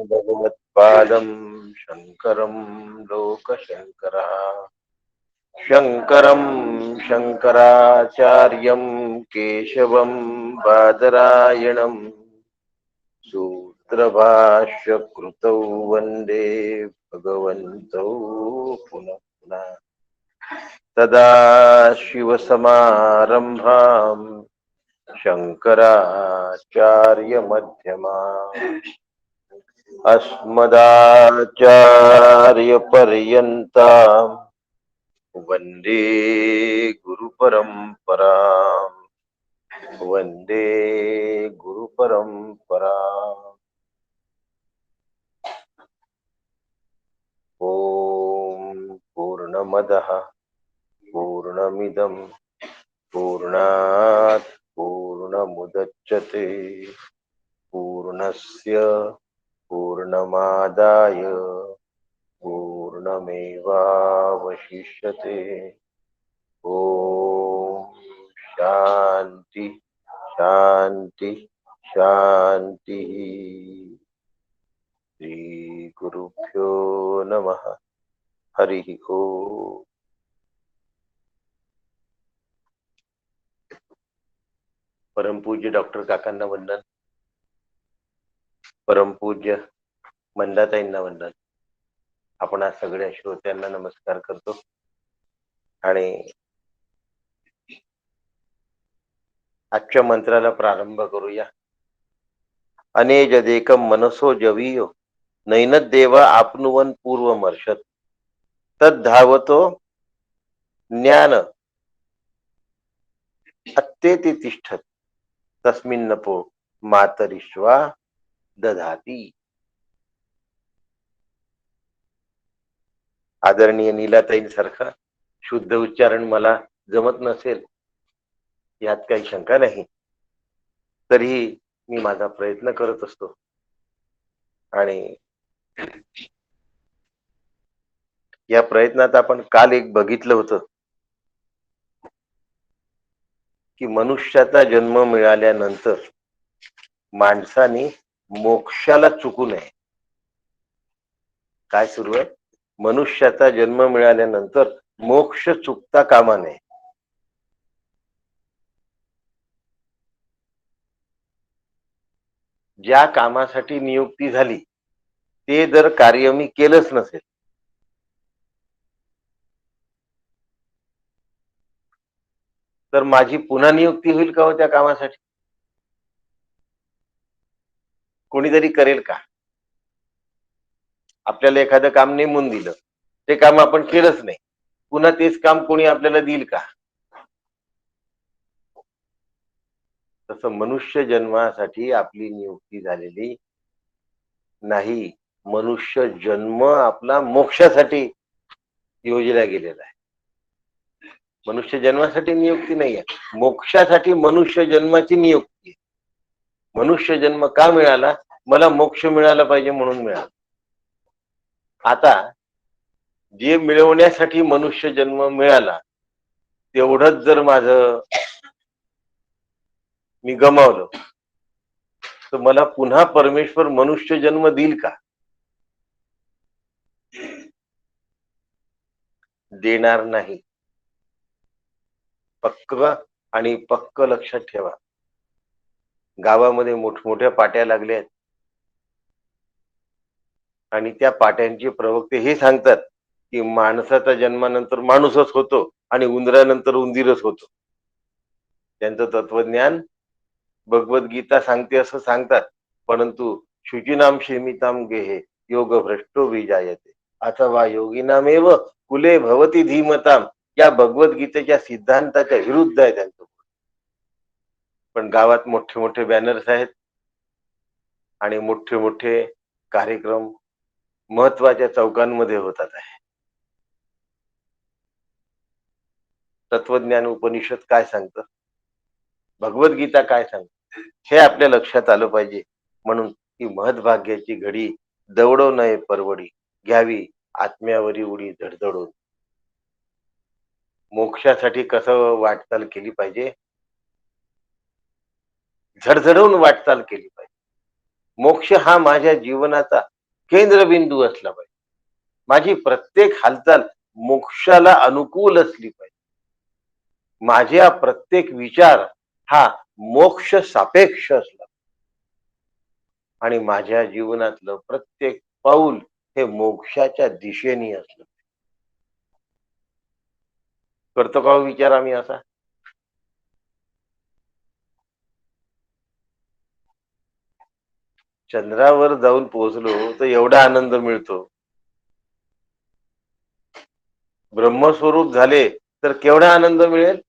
भगवत्पादं शङ्करं लोकशङ्करः शङ्करं शङ्कराचार्यं केशवं बादरायणं सूत्रभाष्यकृतौ वन्दे भगवन्तौ पुनः पुनः तदा शिवसमारम्भाम् शङ्कराचार्यमध्यमाम् अस्मदाचार्यपर्यन्ताम् वन्दे गुरुपरम्पराम् वन्दे गुरुपरम्पराम् ॐ पूर्णमदः पूर्णमिदं पूर्णात् पूर्णमुदच्यते पूर्णस्य पूर्णमादाय पूर्णमेवावशिष्यते ॐ शान्ति शान्ति शान्तिः श्री गुरुभ्यो नमः हरिः ओम। परमपूज्य डॉक्टर काकांना वंदन, परमपूज्य मंदाताईंना वंदन, आपण आज सगळ्या श्रोत्यांना नमस्कार करतो आणि आजच्या मंत्राला प्रारंभ करूया। अनेजदेकं मनसो जवीयो नैनदेव आपनुवन पूर्वमर्षत तद्धावतो ज्ञान अत्येति तिष्ठत तस्मिन्नपो मातरिश्वा दधाती। आदरणीय नीलाताईंसारखा शुद्ध उच्चारण मला जमत नसेल यात काही शंका नाही, तरीही मी माझा प्रयत्न करत असतो आणि या प्रयत्नात आपण काल एक बघितलं होतं की मनुष्याचा जन्म मिळाल्यानंतर माणसाने मोक्षाला चुकू नये। काय सुरू आहे? मनुष्याचा जन्म मिळाल्यानंतर मोक्ष चुकता कामा नये। ज्या कामासाठी नियुक्ती झाली ते जर कार्य मी केलंच नसेल तर माझी पुन्हा नियुक्ती होईल का हो त्या कामासाठी? कोणीतरी करेल का? आपल्याला एखादं काम नेमून दिलं, ते काम आपण केलंच नाही, पुन्हा तेच काम कोणी आपल्याला देईल का? तसं मनुष्य जन्मासाठी आपली नियुक्ती झालेली नाही, मनुष्य जन्म आपला मोक्षासाठी योजला गेलेला आहे। मनुष्य जन्मासाठी नियुक्ती नाही आहे, मोक्षासाठी मनुष्य जन्माची नियुक्ती आहे। मनुष्य जन्म का मिळाला? मला मोक्ष मिळाला पाहिजे म्हणून मिळाला। आता जे मिळवण्यासाठी मनुष्य जन्म मिळाला तेवढंच जर माझं मी गमावलं तर मला पुन्हा परमेश्वर मनुष्य जन्म देईल का? देणार नाही। पक्क लक्षात ठेवा। गावामध्ये मोठमोठ्या पाट्या लागल्या आहेत आणि त्या पाट्यांचे प्रवक्ते हे सांगतात की माणसाचा जन्मानंतर माणूसच होतो आणि उंदरानंतर उंदीरच होतो। त्यांचं तत्वज्ञान भगवद्गीता सांगते असं सांगतात, परंतु शुचिनाम क्षेमिताम गेहे योग भ्रष्टो विजायते अथवा योगिनामेव कुले भवती धीमताम या भगवद्गीतेच्या सिद्धांताच्या विरुद्ध आहे त्यांचं। पण गावात मोठे मोठे बॅनर्स आहेत आणि मोठे मोठे कार्यक्रम महत्वाच्या चौकांमध्ये होतात आहे। तत्वज्ञान उपनिषद काय सांगतं, भगवद्गीता काय सांगतं हे आपल्या लक्षात आलं पाहिजे। म्हणून ही महद्भाग्याची घडी दौडव नये परवडी घ्यावी आत्म्यावरी उडी धडधडून। मोक्षासाठी कसं वाटचाल केली पाहिजे? झडझडून वाटचाल केली पाहिजे। मोक्ष हा माझ्या जीवनाचा केंद्रबिंदू असला पाहिजे. माझी प्रत्येक हालचाल मोक्षाला अनुकूल असली पाहिजे. माझ्या प्रत्येक विचार हा मोक्ष सापेक्ष असला आणि माझ्या जीवनातलं प्रत्येक पाऊल हे मोक्षाच्या दिशेने असलं. करतो का हो विचार आम्ही असा? चंद्रावर जाऊन पोहोचलो तर एवढा आनंद मिळतो. ब्रह्मस्वरूप झाले तर केवढा आनंद मिळेल.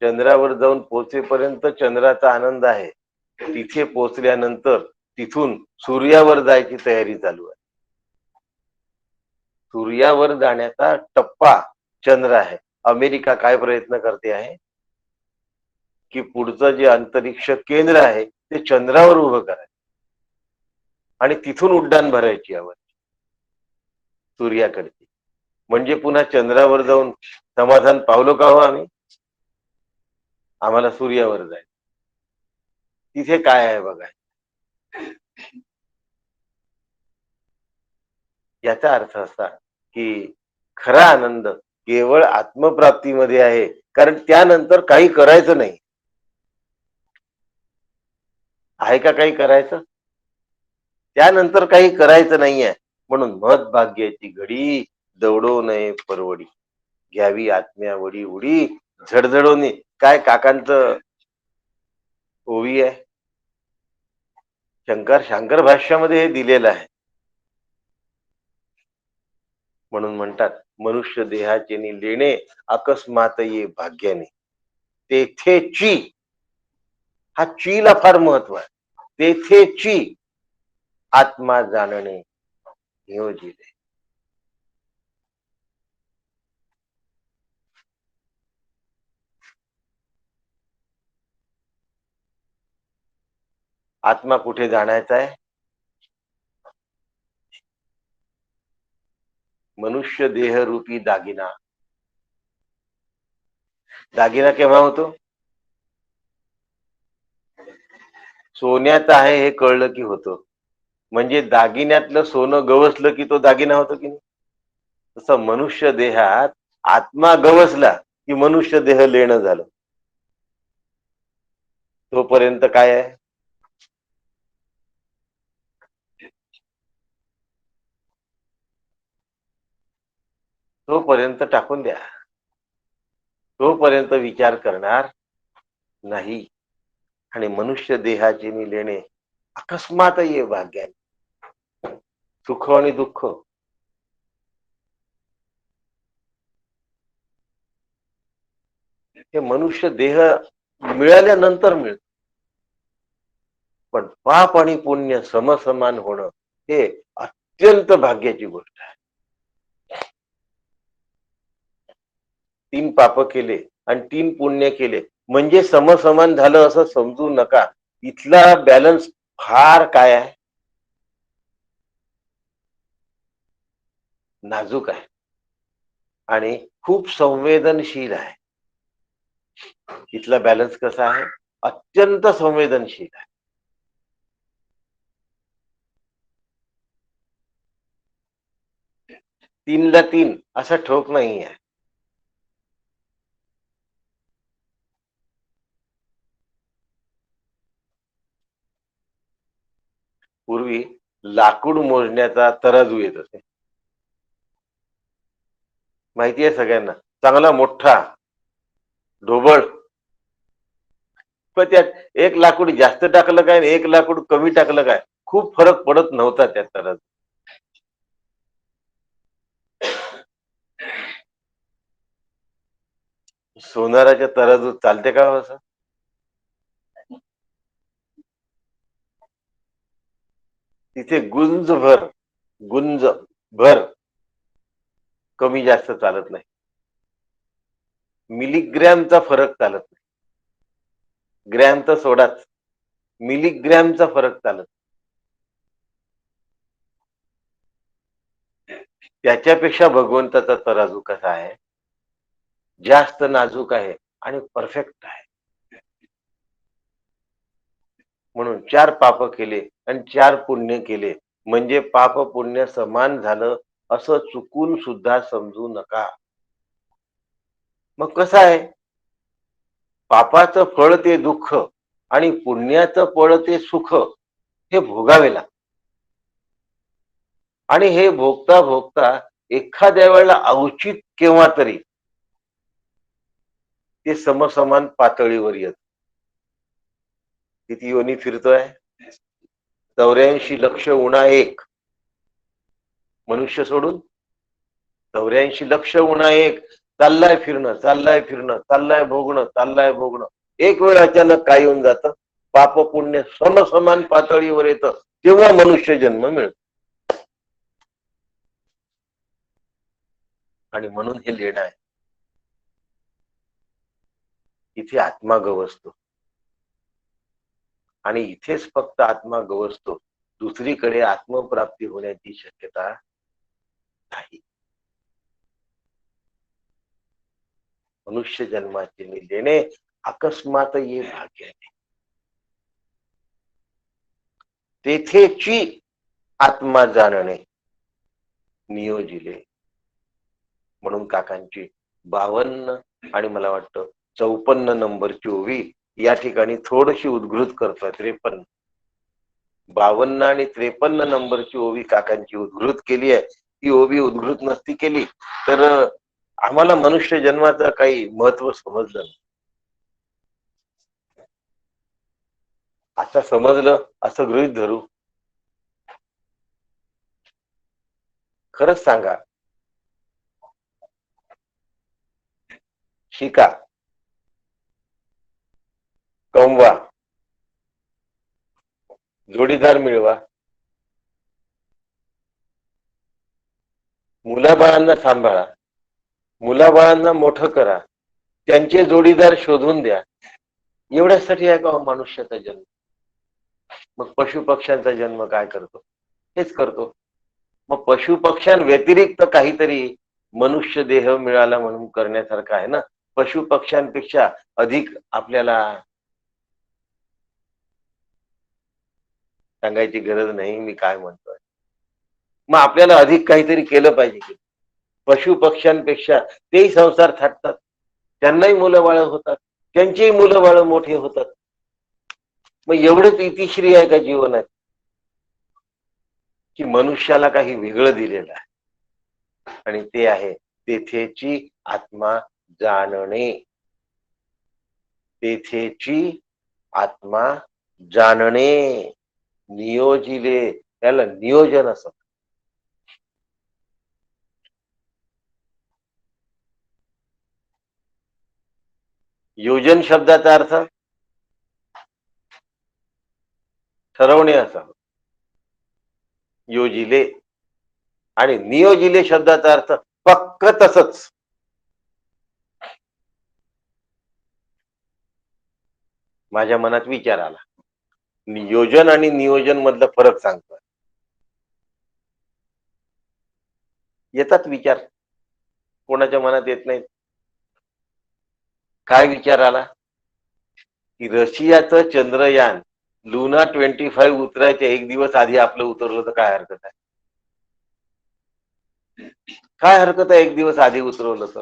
चंद्रावर जाऊन पोहोचेपर्यंत चंद्राचा आनंद आहे. तिथे पोहोचल्यानंतर तिथून सूर्यावर जायची तयारी चालू आहे. सूर्यावर जाण्याचा टप्पा चंद्र आहे. अमेरिका काय प्रयत्न करते आहे की पुढचं जे अंतरिक्ष केंद्र आहे ते चंद्रावर उभं करायचं आणि तिथून उड्डाण भरायची आवड सूर्याकडची. म्हणजे पुन्हा चंद्रावर जाऊन समाधान पावलो का हो आम्ही? आम्हाला सूर्यावर जायचं. तिथे काय आहे बघा. याचा अर्थ असा की खरा आनंद केवळ आत्मप्राप्तीमध्ये आहे, कारण त्यानंतर काही करायचं नाही. आहे का काही करायचं? त्यानंतर काही करायचं नाहीये. म्हणून महत्भाग्याची घडी दौडो नये परवडी, घ्यावी आत्म्यावडी उडी झडझडोनी. काय काकांचं ओवी आहे. शंकर भाष्यामध्ये हे दिलेलं आहे. म्हणून म्हणतात मनुष्य देहाचे लेणे अकस्मात ये भाग्याने, तेथेची, हा चीला फार महत्व आहे. तेथेची आत्मा जाणणे नियोजित. आत्मा कुठे जाण्याचा आहे? मनुष्य देह रूपी दागिना. दागिना केव्हा होतो? सोन्याचा आहे हे कळलं की होतो. म्हणजे दागिन्यातलं सोनं गवसलं की तो दागिना होतो की नाही. तसं मनुष्य देहात आत्मा गवसला की मनुष्य देह लेणं झालं. तोपर्यंत काय आहे? तोपर्यंत टाकून द्या. तोपर्यंत विचार करणार नाही. आणि मनुष्य देहाची लेणे अकस्मात ये भाग्याने, सुख आणि दुःख हे मनुष्य देह मिळाल्यानंतर मिळत. पण पाप आणि पुण्य समसमान होणं हे अत्यंत भाग्याची गोष्ट आहे. 3 पाप केले आणि 3 पुण्य केले म्हणजे समसमान झालं असं समजू नका. इथला बॅलन्स फार काय आहे, नाजूक आहे आणि खूप संवेदनशील आहे. इथला बॅलन्स कसा आहे? अत्यंत संवेदनशील आहे. 3ला 3 असा ठोक नाही आहे. पूर्वी लाकूड मोजण्याचा तराजू येत असे, माहिती आहे सगळ्यांना. चांगला मोठा ढोबळ. पण त्यात एक लाकूड जास्त टाकलं काय आणि एक लाकूड कमी टाकलं काय खूप फरक पडत नव्हता त्या तराजू. सोनाराच्या तराजू चालते का हो असं? तिथे गुंज भर कमी जास्त चालत नाही. मिलीग्रॅमचा फरक चालत नाही. ग्रॅम तर सोडाच, मिलीग्रॅमचा फरक चालत. त्याच्यापेक्षा भगवंताचा तराजू कसा आहे? जास्त नाजूक आहे आणि परफेक्ट आहे. म्हणून 4 पाप केले आणि 4 पुण्य केले म्हणजे पाप पुण्य समान झालं असं चुकून सुद्धा समजू नका. मग कसं आहे, पापाचं फळ ते दुःख आणि पुण्याचं फळ ते सुख हे भोगावे लागते. आणि हे भोगता भोगता एखाद्या वेळेला अवचित केव्हा तरी ते समसमान पातळीवर येत. किती योनी फिरतोय? 84 लक्ष उणा एक. मनुष्य सोडून 84 लक्ष उणा एक. चाललाय फिरणं, चाललाय फिरणं, चाललाय भोगणं, चाललाय भोगणं. एक वेळ अचानक काय येऊन जातं, पाप पुण्य समसमान पातळीवर येतं, तेव्हा मनुष्य जन्म मिळतो. आणि म्हणून हे लेणं आहे. इथे आत्मा गवसतो आणि इथेच फक्त आत्मा गवसतो. दुसरीकडे आत्मप्राप्ती होण्याची शक्यता नाही. मनुष्य जन्माचे मी लेणे अकस्मात ये भाग्याने. तेथेची आत्मा जाणणे नियोजिले. म्हणून काकांची 52 आणि मला वाटतं 54 नंबरची ओवी या ठिकाणी थोडीशी उद्घृत करतोय. 53, 52 आणि 53 नंबरची ओवी काकांची उद्घृत केली आहे. ती ओवी उद्घृत नसती केली तर आम्हाला मनुष्य जन्माचं काही महत्व समजलं नाही. आता समजलं असं गृहीत धरू. खरंच सांगा, शिका, कमवा, जोडीदार मिळवा, मुलाबाळांना सांभाळा, मुलाबाळांना मोठं करा, त्यांचे जोडीदार शोधून द्या. एवढ्यासाठी आहे का मनुष्याचा जन्म? मग पशु पक्ष्यांचा जन्म काय करतो? हेच करतो. मग पशु पक्ष्यांव्यतिरिक्त काहीतरी मनुष्य देह मिळाला म्हणून करण्यासारखं आहे ना. पशु पक्ष्यांपेक्षा अधिक आपल्याला सांगायची गरज नाही मी काय म्हणतोय. मग आपल्याला अधिक काहीतरी केलं पाहिजे की. पशु पक्ष्यांपेक्षा तेही संसार थाटतात, त्यांनाही मुलं बाळ होतात, त्यांचीही मुलं बाळ मोठे होतात. मग एवढंच इतिश्री आहे का जीवनात, की मनुष्याला काही वेगळं दिलेलं आहे आणि ते आहे तेथेची आत्मा जाणणे. तेथेची आत्मा जाणणे नियोजिले, त्याला नियोजन असं. योजन शब्दाचा अर्थ ठरवणे असा. योजिले आणि नियोजिले शब्दाचा अर्थ पक्क तसंच. माझ्या मनात विचार आला, नियोजन आणि नियोजन मधला फरक सांगतोय. येतात विचार, कोणाच्या मनात येत नाहीत. काय विचार आला, की रशियाचं चंद्रयान लुना 25 उतरायच्या एक दिवस आधी आपलं उतरलं तर काय हरकत आहे? काय हरकत आहे एक दिवस आधी उतरवलं तर?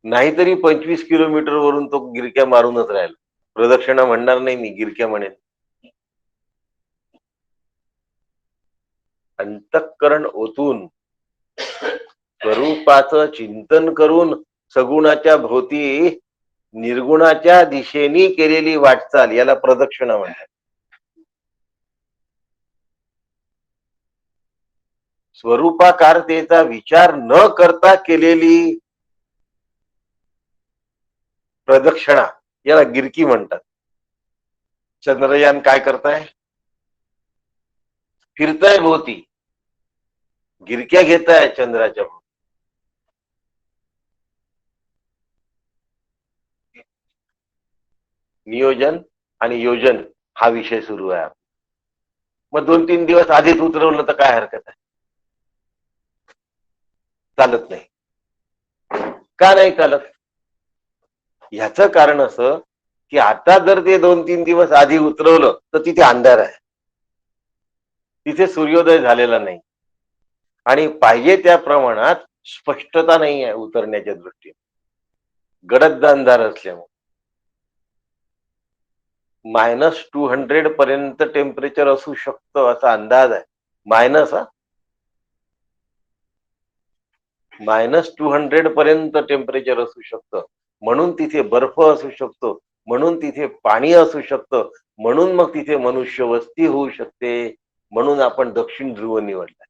नाहीतरी 25 किलोमीटर वरून तो गिरक्या मारूनच राहिला. प्रदक्षिणा म्हणणार नाही मी, गिरक्या म्हणेन. अंतःकरण ओतून स्वरूपाचं चिंतन करून सगुणाच्या भोवती निर्गुणाच्या दिशेने केलेली वाटचाल याला प्रदक्षिणा म्हणतात. स्वरूपाकारतेचा विचार न करता केलेली प्रदक्षिणा याला गिरकी म्हणतात. चंद्रयान काय करताय? फिरताय भोवती, गिरक्या घेताय चंद्राच्या भोवती. नियोजन आणि योजन हा विषय सुरू आहे. मग 2-3 दिवस आधीच उतरवलं तर काय हरकत आहे? चालत नाही. का नाही चालत? ह्याचं कारण असं, की आता जर ते 2-3 दिवस आधी उतरवलं तर तिथे अंधार आहे, तिथे सूर्योदय झालेला नाही आणि पाहिजे त्या प्रमाणात स्पष्टता नाही आहे उतरण्याच्या दृष्टीने, गडद अंधार असल्यामुळे. -200 पर्यंत टेम्परेचर असू शकतं असा अंदाज आहे. मायनस -200 पर्यंत टेम्परेचर असू शकतं, म्हणून तिथे बर्फ असू शकतो, म्हणून तिथे पाणी असू शकतं, म्हणून मग तिथे मनुष्य वस्ती होऊ शकते, म्हणून आपण दक्षिण ध्रुव निवडलाय.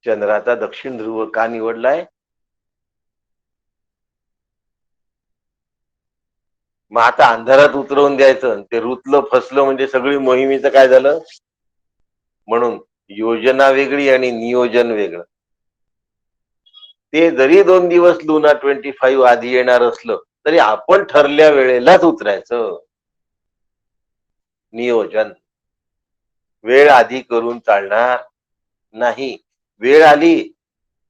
चंद्राचा दक्षिण ध्रुव का निवडलाय? मग आता अंधारात उतरवून द्यायचं, ते रुतलं फसलं म्हणजे सगळी मोहिमेचं काय झालं? म्हणून योजना वेगळी आणि नियोजन वेगळं. ते जरी 2 दिवस लुना 25 आधी येणार असलं तरी आपण ठरल्या वेळेलाच उतरायचं. नियोजन. वेळ आधी करून चालणार नाही. वेळ आली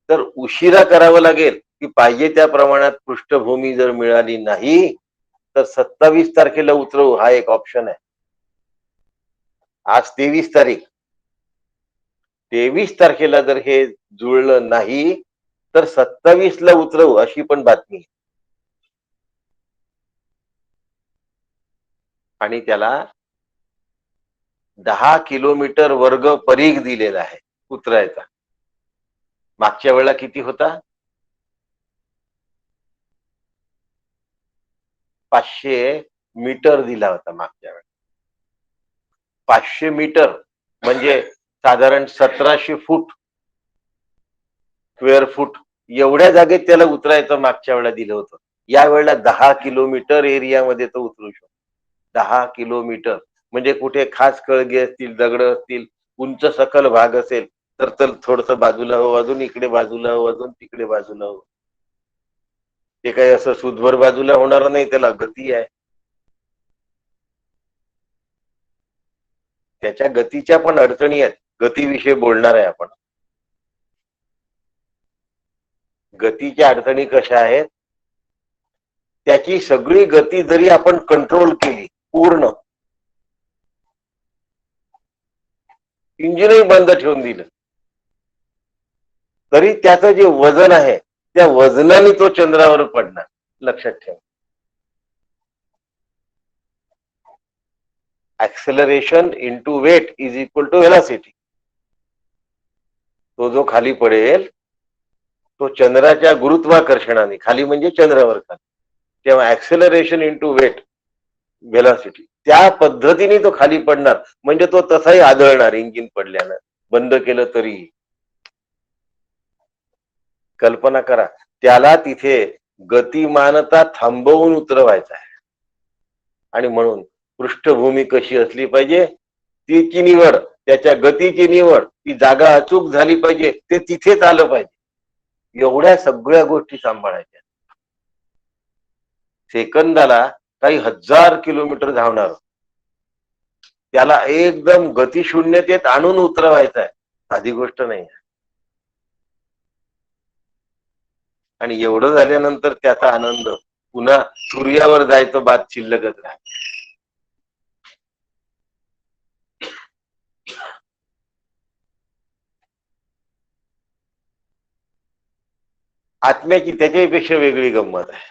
तर उशिरा करावं लागेल, की पाहिजे त्या प्रमाणात पृष्ठभूमी जर मिळाली नाही तर 27 तारखेला उतरवू हा एक ऑप्शन आहे. आज 23 तारीख. 23 तारखेला जर हे जुळलं नाही तर 27 ला उतरवू अशी पण बातमी आहे. आणि त्याला 10 किलोमीटर वर्ग परीघ दिलेला आहे उतरायचा. मागच्या वेळेला किती होता? 500 मीटर दिला होता मागच्या वेळेला. 500 मीटर म्हणजे साधारण 1700 फूट, स्क्वेअर फूट एवढ्या जागेत त्याला उतरायचं मागच्या वेळेला दिलं होतं. या वेळेला 10 किलोमीटर एरियामध्ये तो उतरू शकतो. 10 किलोमीटर म्हणजे कुठे खास कळगे असतील, दगड असतील, उंच सकल भाग असेल तर थोडस बाजूला हो, अजून इकडे बाजूला हो, अजून तिकडे बाजूला हो. ते काही असं सुदभर बाजूला होणार नाही, त्याला गती आहे. त्याच्या गतीच्या पण अडचणी आहेत. गतीविषयी बोलणार आहे आपण. गतीच्या अडचणी कशा आहेत? त्याची सगळी गती जरी आपण कंट्रोल केली पूर्ण, इंजिनही बंद ठेवून दिलं तरी त्याचं जे वजन आहे त्या वजनाने तो चंद्रावर पडणार. लक्षात ठेवा. Acceleration into weight is equal to velocity. तो जो खाली पडेल तो चंद्राच्या गुरुत्वाकर्षणाने खाली म्हणजे चंद्रावर खाली, तेव्हा ऍक्सेलरेशन इंटू वेट व्हेलॉसिटी त्या पद्धतीने तो खाली पडणार. म्हणजे तो तसाही आदळणार इंजिन पडल्यानं, बंद केलं तरी. कल्पना करा, त्याला तिथे गतिमानता थांबवून उतरवायचा आहे. आणि म्हणून पृष्ठभूमी कशी असली पाहिजे तिची निवड, त्याच्या गतीची निवड, ती जागा अचूक झाली पाहिजे, ते तिथेच आलं पाहिजे. एवढ्या सगळ्या गोष्टी सांभाळायच्या. सेकंदाला काही 1000 किलोमीटर धावणार, त्याला एकदम गतिशून्यतेत आणून उतरवायचं आहे, साधी गोष्ट नाही. आणि एवढं झाल्यानंतर त्याचा आनंद पुन्हा सूर्यावर जायचं बात शिल्लकच राहते. आत्म्याची त्याच्यापेक्षा वेगळी गंमत आहे.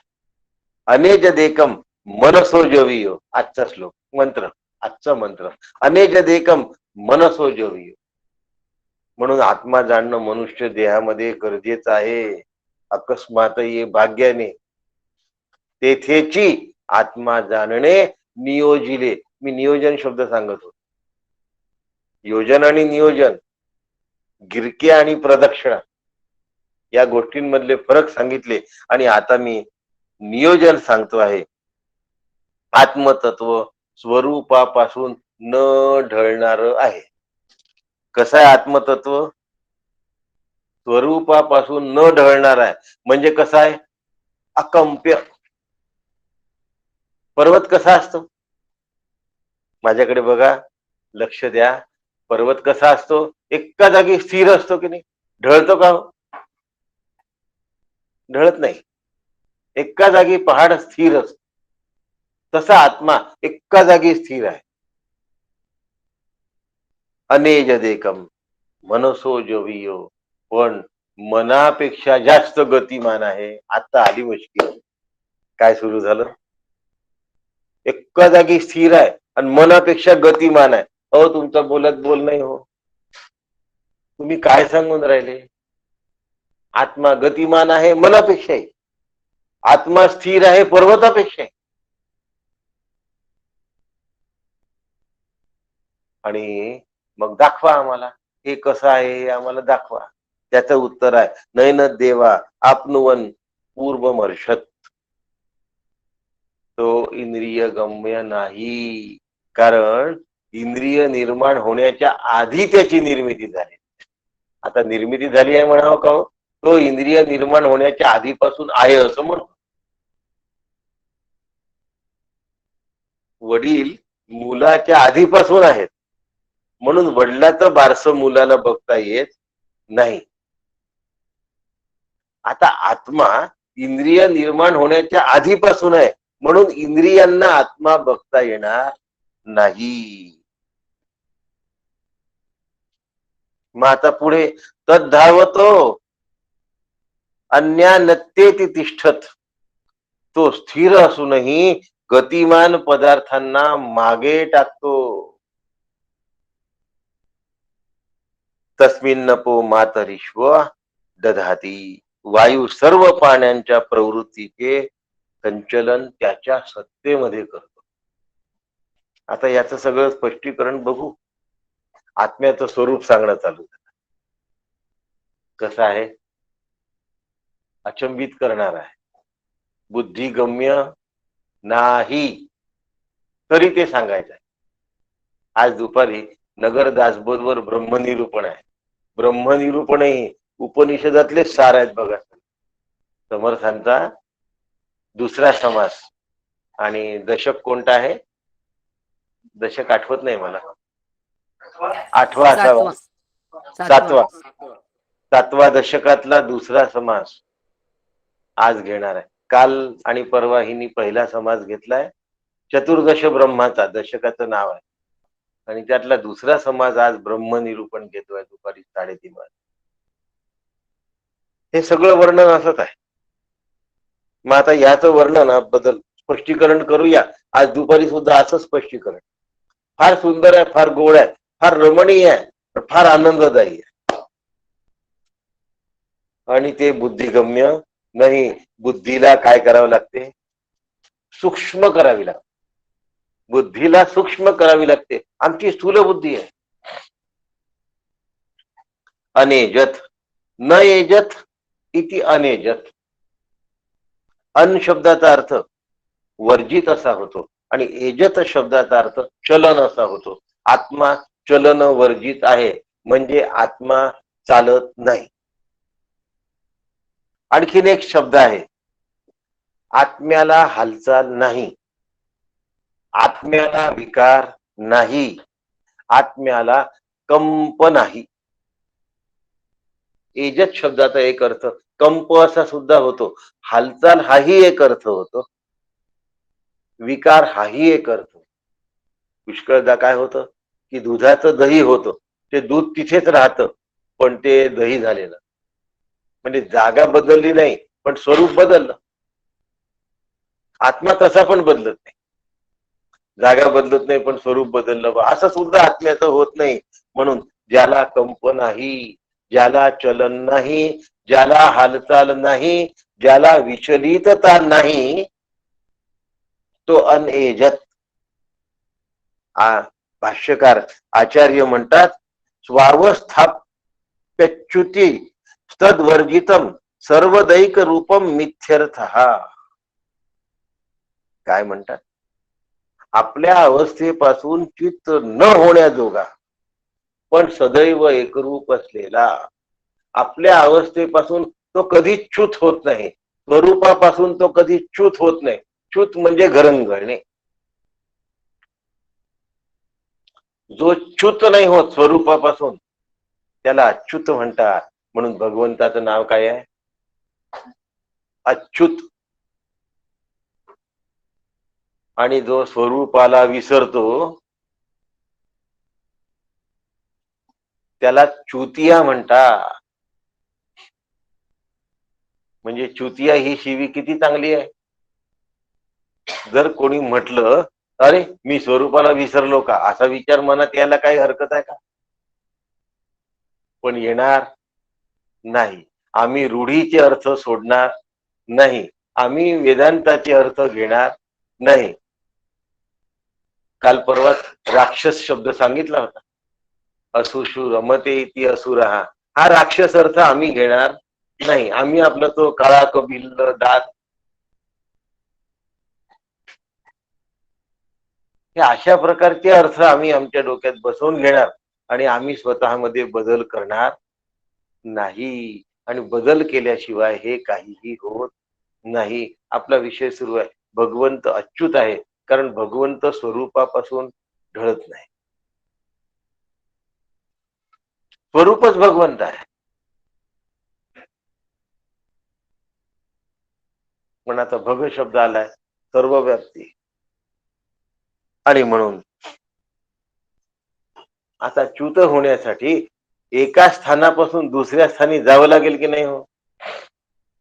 अनेज देकम मनसो जवियो, आजचा श्लोक मंत्र, आजचा मंत्र. अनेज देकम मनसो जवियो. म्हणून आत्मा जाणणं मनुष्य देहामध्ये गरजेचं आहे. अकस्मात ये भाग्याने तेथेची आत्मा जाणणे नियोजिले. मी नियोजन शब्द सांगत होतो. योजन आणि नियोजन, गिरके आणि प्रदक्षिणा या गोष्टींमधले फरक सांगितले आणि आता मी नियोजन सांगतो आहे. आत्मतत्व स्वरूपापासून न ढळणार आहे. कसं आहे आत्मतत्व? स्वरूपापासून न ढळणार आहे. म्हणजे कसं आहे? अकंप्य. पर्वत कसा असतो? माझ्याकडे बघा, लक्ष द्या. पर्वत कसा असतो? एका जागी स्थिर असतो की नाही? ढळतो का? ढळत नाही. एका जागी पहाड स्थिर असतो. तसा आत्मा एका जागी स्थिर आहे. अनेजदेकम मनसो जवियो, पण मनापेक्षा जास्त गतिमान आहे. आता आली मुश्किल. काय सुरू झालं? एका जागी स्थिर आहे आणि मनापेक्षा गतिमान आहे. अहो, तुमचा बोलत बोल नाही हो. तुम्ही काय सांगून राहिले? आत्मा गतिमान आहे मनापेक्षाही, आत्मा स्थिर आहे पर्वतापेक्षा. आणि मग दाखवा आम्हाला हे कसं आहे, हे आम्हाला दाखवा. त्याचं उत्तर आहे नैन देवा आपनुवन पूर्वमर्षत. तो इंद्रिय गम्य नाही, कारण इंद्रिय निर्माण होण्याच्या आधी त्याची निर्मिती झाली. आता निर्मिती झाली आहे म्हणावं का हो? तो इंद्रिय निर्माण होण्याच्या आधीपासून आहे असं म्हणतो. वडील मुलाच्या आधीपासून आहेत, म्हणून वडिलाचं बारसं मुलाला बघता येत नाही. आता आत्मा इंद्रिय निर्माण होण्याच्या आधीपासून आहे, म्हणून इंद्रियांना आत्मा बघता येणार नाही. मग आता पुढे तद्धावतो अन्यानत्येति तिष्ठत. तो स्थिर असूनही गतिमान पदार्थांना मागे टाकतो. तस्मिन्नपो मातरिश्व दधाती. वायू सर्व प्राण्यांच्या प्रवृत्तीचे संचलन त्याच्या सत्तेमध्ये करतो. आता याचं सगळं स्पष्टीकरण बघू. आत्म्याचं स्वरूप सांगणं चालू झालं. कसं आहे? अचंबित करणार आहे. बुद्धिगम्य नाही तरी ते सांगायचं आहे. आज दुपारी नगर दासबोधवर ब्रह्मनिरूपण आहे. ब्रह्मनिरूपणही उपनिषदातले सार आहेत बघा. समर्थांचा दुसरा समास आणि दशक कोणता आहे? दशक आठवत नाही मला. आठवा असावा. सातवा दशकातला दुसरा समास आज घेणार आहे. काल आणि परवा हिनी पहिला समास घेतलाय. चतुर्दश ब्रह्माचा दशकाचं नाव आहे आणि त्यातला दुसरा समाज आज ब्रह्मनिरूपण घेतोय दुपारी 3:30 वाजता. हे सगळं वर्णन असंच आहे. मग आता याचं वर्णन बदल स्पष्टीकरण करूया. आज दुपारी सुद्धा असं स्पष्टीकरण फार सुंदर आहे, फार गोड आहे, फार रमणीय आहे, फार आनंददायी आहे. आणि ते बुद्धिगम्य नाही. बुद्धीला काय करावं लागते? सूक्ष्म करावी लागते. बुद्धीला सूक्ष्म करावी लागते. आमची स्थूल बुद्धी आहे. अनेजत न एजत इति अनेजत. अन शब्दाचा अर्थ वर्जित असा होतो आणि एजत शब्दाचा अर्थ चलन असा होतो. आत्मा चलन वर्जित आहे म्हणजे आत्मा चालत नाही. आणखीन एक शब्द आहे, आत्म्याला हालचाल नाही, आत्म्याला विकार नाही, आत्म्याला कंप नाही. एजत शब्दाचा एक अर्थ कंप असा सुद्धा होतो. हालचाल हाही एक अर्थ होतो. विकार हाही एक अर्थ. पुष्कळदा काय होतं की दुधाचं दही होतं, ते दूध तिथेच राहतं पण ते दही झालेलं. म्हणजे जागा बदलली नाही पण स्वरूप बदललं. आत्मा तसा पण बदलत नाही. जागा बदलत नाही पण स्वरूप बदललं. असं सुद्धा आत्म्याचं होत नाही. म्हणून ज्याला कंप नाही, ज्याला चलन नाही, ज्याला हालचाल नाही, ज्याला विचलितता नाही, तो अनएजत. भाष्यकार आचार्य म्हणतात स्वावस्थाप्यच्युती तद्वर्जितम सर्वदैक रूपम मिथ्यर्थ. काय म्हणतात? आपल्या अवस्थेपासून चित्त न होण्याजोगा पण सदैव एकरूप असलेला, आपल्या अवस्थेपासून तो कधीच च्युत होत नाही, स्वरूपापासून तो कधी च्युत होत नाही. च्युत म्हणजे घरंगळणे. जो च्युत नाही होत स्वरूपापासून त्याला अच्युत म्हणतात. म्हणून भगवंताचं नाव काय आहे? अच्युत. आणि जो स्वरूपाला विसरतो त्याला चुतिया म्हणतात. म्हणजे चुतिया ही शिवी किती चांगली आहे. जर कोणी म्हटलं अरे मी स्वरूपाला विसरलो का, असा विचार मनात यायला काही हरकत आहे का? पण येणार नाही. आम्ही रूढीचे अर्थ सोडणार नाही. आम्ही वेदांताचे अर्थ घेणार नाही. काल परवा राक्षस शब्द सांगितला होता. असुषु रमते इति असुर, हा राक्षस अर्थ आम्ही घेणार नाही. आम्ही आपला तो काळा कबिल्ल दात हे अशा प्रकारचे अर्थ आम्ही आमच्या डोक्यात बसवून घेणार आणि आम्ही स्वतःमध्ये बदल करणार नाही. आणि बदल केल्याशिवाय हे काहीही होत नाही. आपला विषय सुरू आहे, भगवंत अच्युत आहे, कारण भगवंत स्वरूपापासून ढळत नाही. स्वरूपच भगवंत आहे. पण आता भग शब्द आलाय, सर्व व्याप्ती. आणि म्हणून आता च्युत होण्यासाठी एका स्थानापासून दुसऱ्या स्थानी जावं लागेल की नाही हो.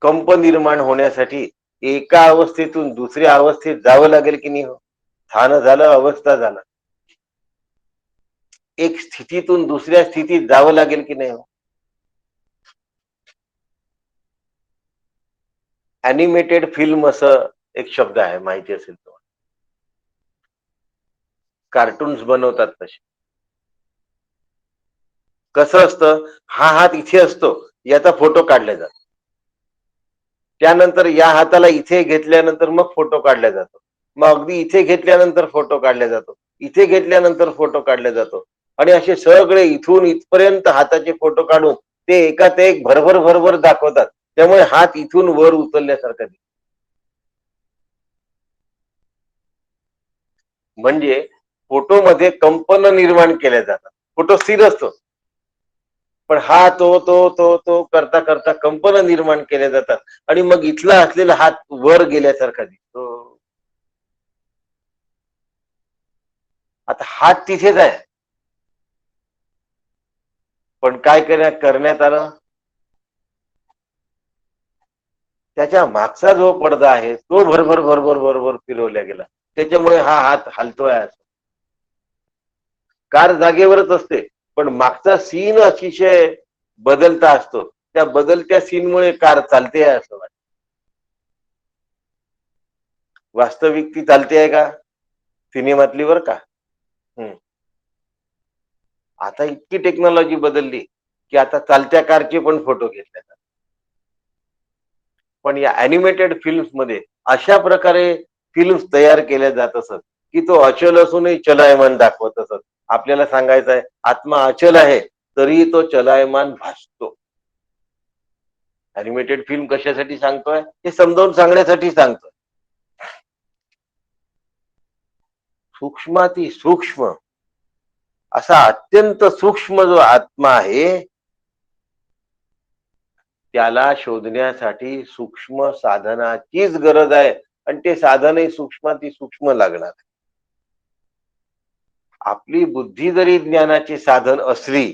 कंप निर्माण होण्यासाठी एका अवस्थेतून दुसऱ्या अवस्थेत जावं लागेल की नाही हो. स्थान झालं, अवस्था झालं. एक स्थितीतून दुसऱ्या स्थितीत जावं लागेल की नाही हो. ॲनिमेटेड फिल्म असं एक शब्द आहे, माहिती असेल तो. कार्टून्स बनवतात तसे. कसं असतं, हा हात इथे असतो, याचा फोटो काढला जातो. त्यानंतर या हाताला इथे घेतल्यानंतर मग फोटो काढला जातो. मग अगदी इथे घेतल्यानंतर फोटो काढला जातो. इथे घेतल्यानंतर फोटो काढला जातो. आणि असे सगळे इथून इथपर्यंत हाताचे फोटो काढून ते एकात एक भरभर भरभर दाखवतात. त्यामुळे हात इथून वर उचलल्यासारखा दिसतो. म्हणजे फोटोमध्ये कंपन निर्माण केल्या जातात. फोटो स्थिर असतो, पण हा तो करता करता कंपन निर्माण केल्या जातात आणि मग इथला असलेला हात वर गेल्यासारखा दिसतो. आता हात तिथेच आहे, पण काय करण्यात आलं, त्याच्या मागचा जो पडदा आहे तो भरभर भरभर भरभर फिरवला गेला. त्याच्यामुळे हा हात हलतोय. कार जागेवरच असते, पण मागचा सीन अतिशय बदलता असतो. त्या बदलत्या सीनमुळे कार चालते आहे असं वाटतं. वास्तविक ती चालते आहे का सिनेमातली, बर का. आता इतकी टेक्नॉलॉजी बदलली की आता चालत्या कारचे पण फोटो घेतले जातात. पण या ॲनिमेटेड फिल्म्स मध्ये अशा प्रकारे फिल्म्स तयार केल्या जात असत की तो अचल असूनही चलायमान दाखवत असत. आपल्याला सांगायचं आहे आत्मा अचल आहे तरीही तो चलायमान भासतो. ॲनिमेटेड फिल्म कशासाठी सांगतोय, हे समजावून सांगण्यासाठी सांगतोय. सूक्ष्माती सूक्ष्म असा अत्यंत सूक्ष्म जो आत्मा आहे त्याला शोधण्यासाठी सूक्ष्म साधनाचीच गरज आहे. आणि ते साधनही सूक्ष्माती सूक्ष्म लागणार. आपली बुद्धी जरी ज्ञानाची साधन असली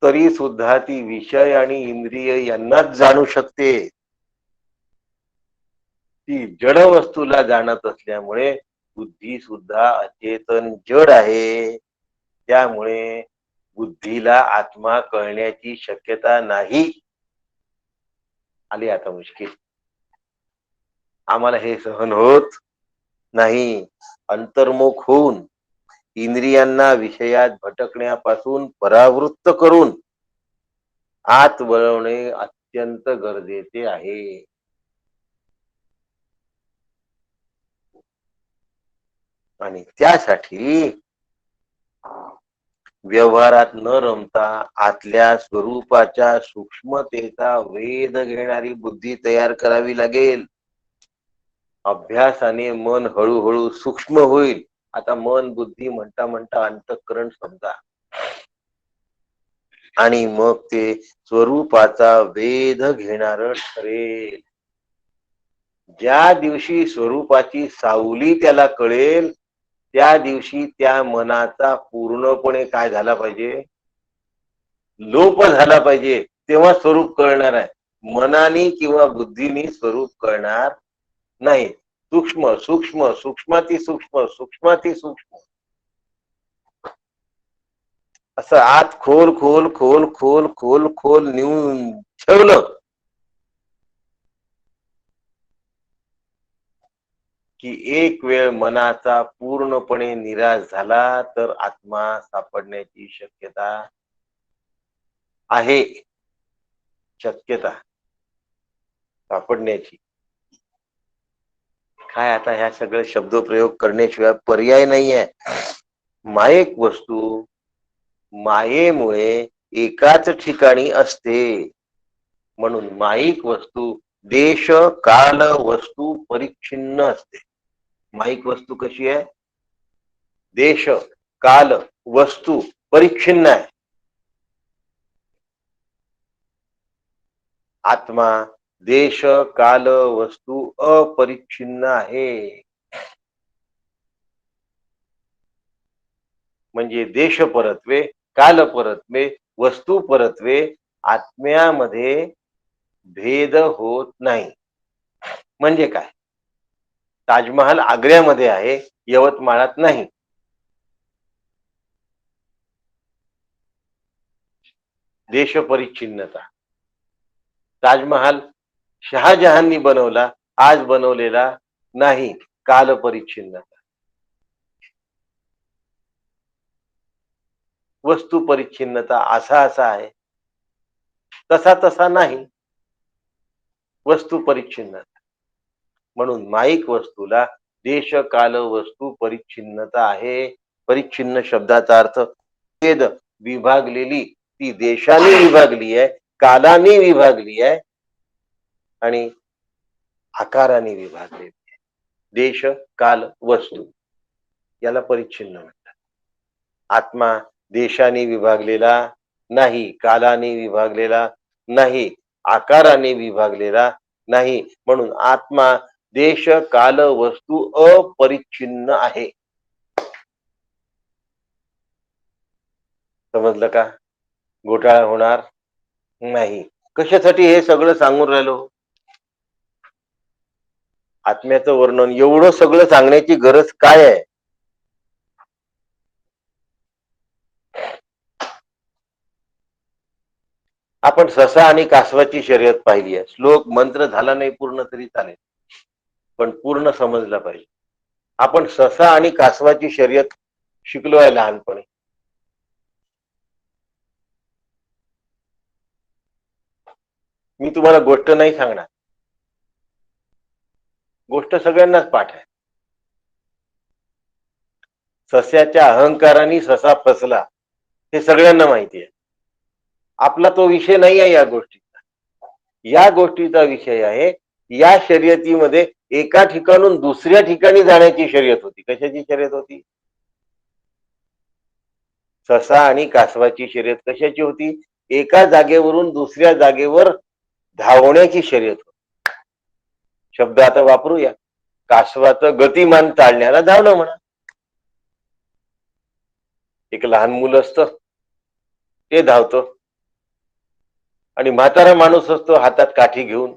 तरी सुद्धा ती विषय आणि इंद्रिय यांनाच जाणू शकते. ती जड वस्तूला जाणत असल्यामुळे बुद्धी सुद्धा अचेतन जड आहे. त्यामुळे बुद्धीला आत्मा कळण्याची शक्यता नाही. आली आता मुश्किल. आम्हाला हे सहन होत नाही. अंतर्मुख होऊन इंद्रियांना विषयात भटकण्यापासून परावृत्त करून आत वळवणे अत्यंत गरजेचे आहे. आणि त्यासाठी व्यवहारात न रमता आतल्या स्वरूपाच्या सूक्ष्मतेचा वेध घेणारी बुद्धी तयार करावी लागेल. अभ्यासाने मन हळूहळू सूक्ष्म होईल. आता मन बुद्धी म्हणता म्हणता अंतःकरण समजा, आणि मग ते स्वरूपाचा वेध घेणार ठरेल. ज्या दिवशी स्वरूपाची सावली त्याला कळेल त्या दिवशी त्या मनाचा पूर्णपणे काय झाला पाहिजे, लोप झाला पाहिजे. तेव्हा स्वरूप कळणार आहे. मनाने किंवा बुद्धीने स्वरूप कळणार नाही. सूक्ष्म सूक्ष्म सूक्ष्माती सूक्ष्म सूक्ष्माती सूक्ष्म असं आत खोल खोल खोल खोल खोल खोल नेऊन ठेवलं की एक वेळ मनाचा पूर्णपणे निराश झाला तर आत्मा सापडण्याची शक्यता आहे. शक्यता सापडण्याची काय, आता ह्या सगळे शब्दप्रयोग करण्याशिवाय पर्याय नाहीये. मायेक वस्तू मायेमुळे एकाच ठिकाणी असते. म्हणून माईक वस्तू देश काल वस्तू परिच्छिन्न असते. माईक वस्तू कशी आहे, देश काल वस्तू परिच्छिन्न आहे. आत्मा देश काल वस्तू अपरिच्छिन्न आहे. म्हणजे देश परत्वे, काल परत्वे, वस्तू परत्वे आत्म्यामध्ये भेद होत नाही. म्हणजे काय, ताजमहाल आग्र्यामध्ये आहे, यवतमाळात नाही. देश परिच्छिन्नता. ताजमहाल शहाजहाननी बनवला, आज बनवलेला नाही, काल परिच्छिन्नता. वस्तू परिच्छिन्नता असा असा आहे, तसा तसा नाही, वस्तू परिच्छिन्नता. म्हणून माईक वस्तूला देश काल वस्तू परिच्छिन्नता आहे. परिच्छिन्न शब्दाचा अर्थ भेद, विभागलेली. ती देशाने विभागली आहे, कालाने विभागली आहे आणि आकाराने विभागलेली आहे. देश काल वस्तू याला परिच्छिन्न म्हणतात. आत्मा देशाने विभागलेला नाही, कालाने विभागलेला नाही, आकाराने विभागलेला नाही. म्हणून आत्मा देश काल वस्तू अपरिच्छिन्न आहे. समजलं का? घोटाळा होणार नाही. कशासाठी हे सगळं सांगून राहिलो? आत्म्याचं वर्णन एवढं सगळं सांगण्याची गरज काय आहे? आपण ससा आणि कासवाची शर्यत पाहिली आहे. श्लोक मंत्र झाला नाही पूर्ण तरी चालेल, पण पूर्ण समजला पाहिजे. आपण ससा आणि कासवाची शर्यत शिकलो आहे लहानपणी. मी तुम्हाला गोष्ट नाही सांगणार, गोष्ट सगळ्यांनाच पाठ आहे. सस्याच्या अहंकाराने ससा फसला हे सगळ्यांना माहिती आहे. आपला तो विषय नाही आहे या गोष्टीचा. या गोष्टीचा विषय आहे, या शर्यतीमध्ये एका ठिकाणून दुसऱ्या ठिकाणी जाण्याची शर्यत होती. कशाची शर्यत होती? ससा आणि कासवाची शर्यत कशाची होती? एका जागेवरून दुसऱ्या जागेवर धावण्याची शर्यत होती. शब्द आता वापरूया. कासवाचं गतिमान चालण्याला धावणं म्हणा. एक लहान मुलं असतं ते धावतं आणि म्हातारा माणूस असतो हातात काठी घेऊन,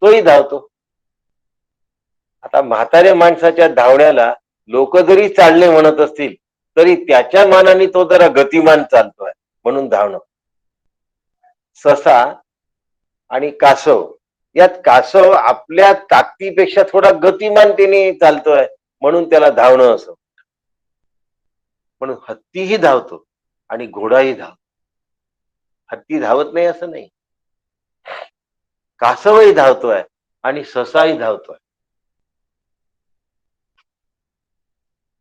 तोही धावतो. आता म्हाताऱ्या माणसाच्या धावण्याला लोक जरी चालणे म्हणत असतील तरी त्याच्या मानाने तो जरा गतिमान चालतोय म्हणून धावणं. ससा आणि कासव, यात कासव आपल्या ताकदीपेक्षा थोडा गतिमानतेने चालतोय म्हणून त्याला धावणं असं. म्हणून हत्तीही धावतो आणि घोडाही धावतो. हत्ती धावत नाही असं नाही, कासवही धावतोय आणि ससाही धावतोय.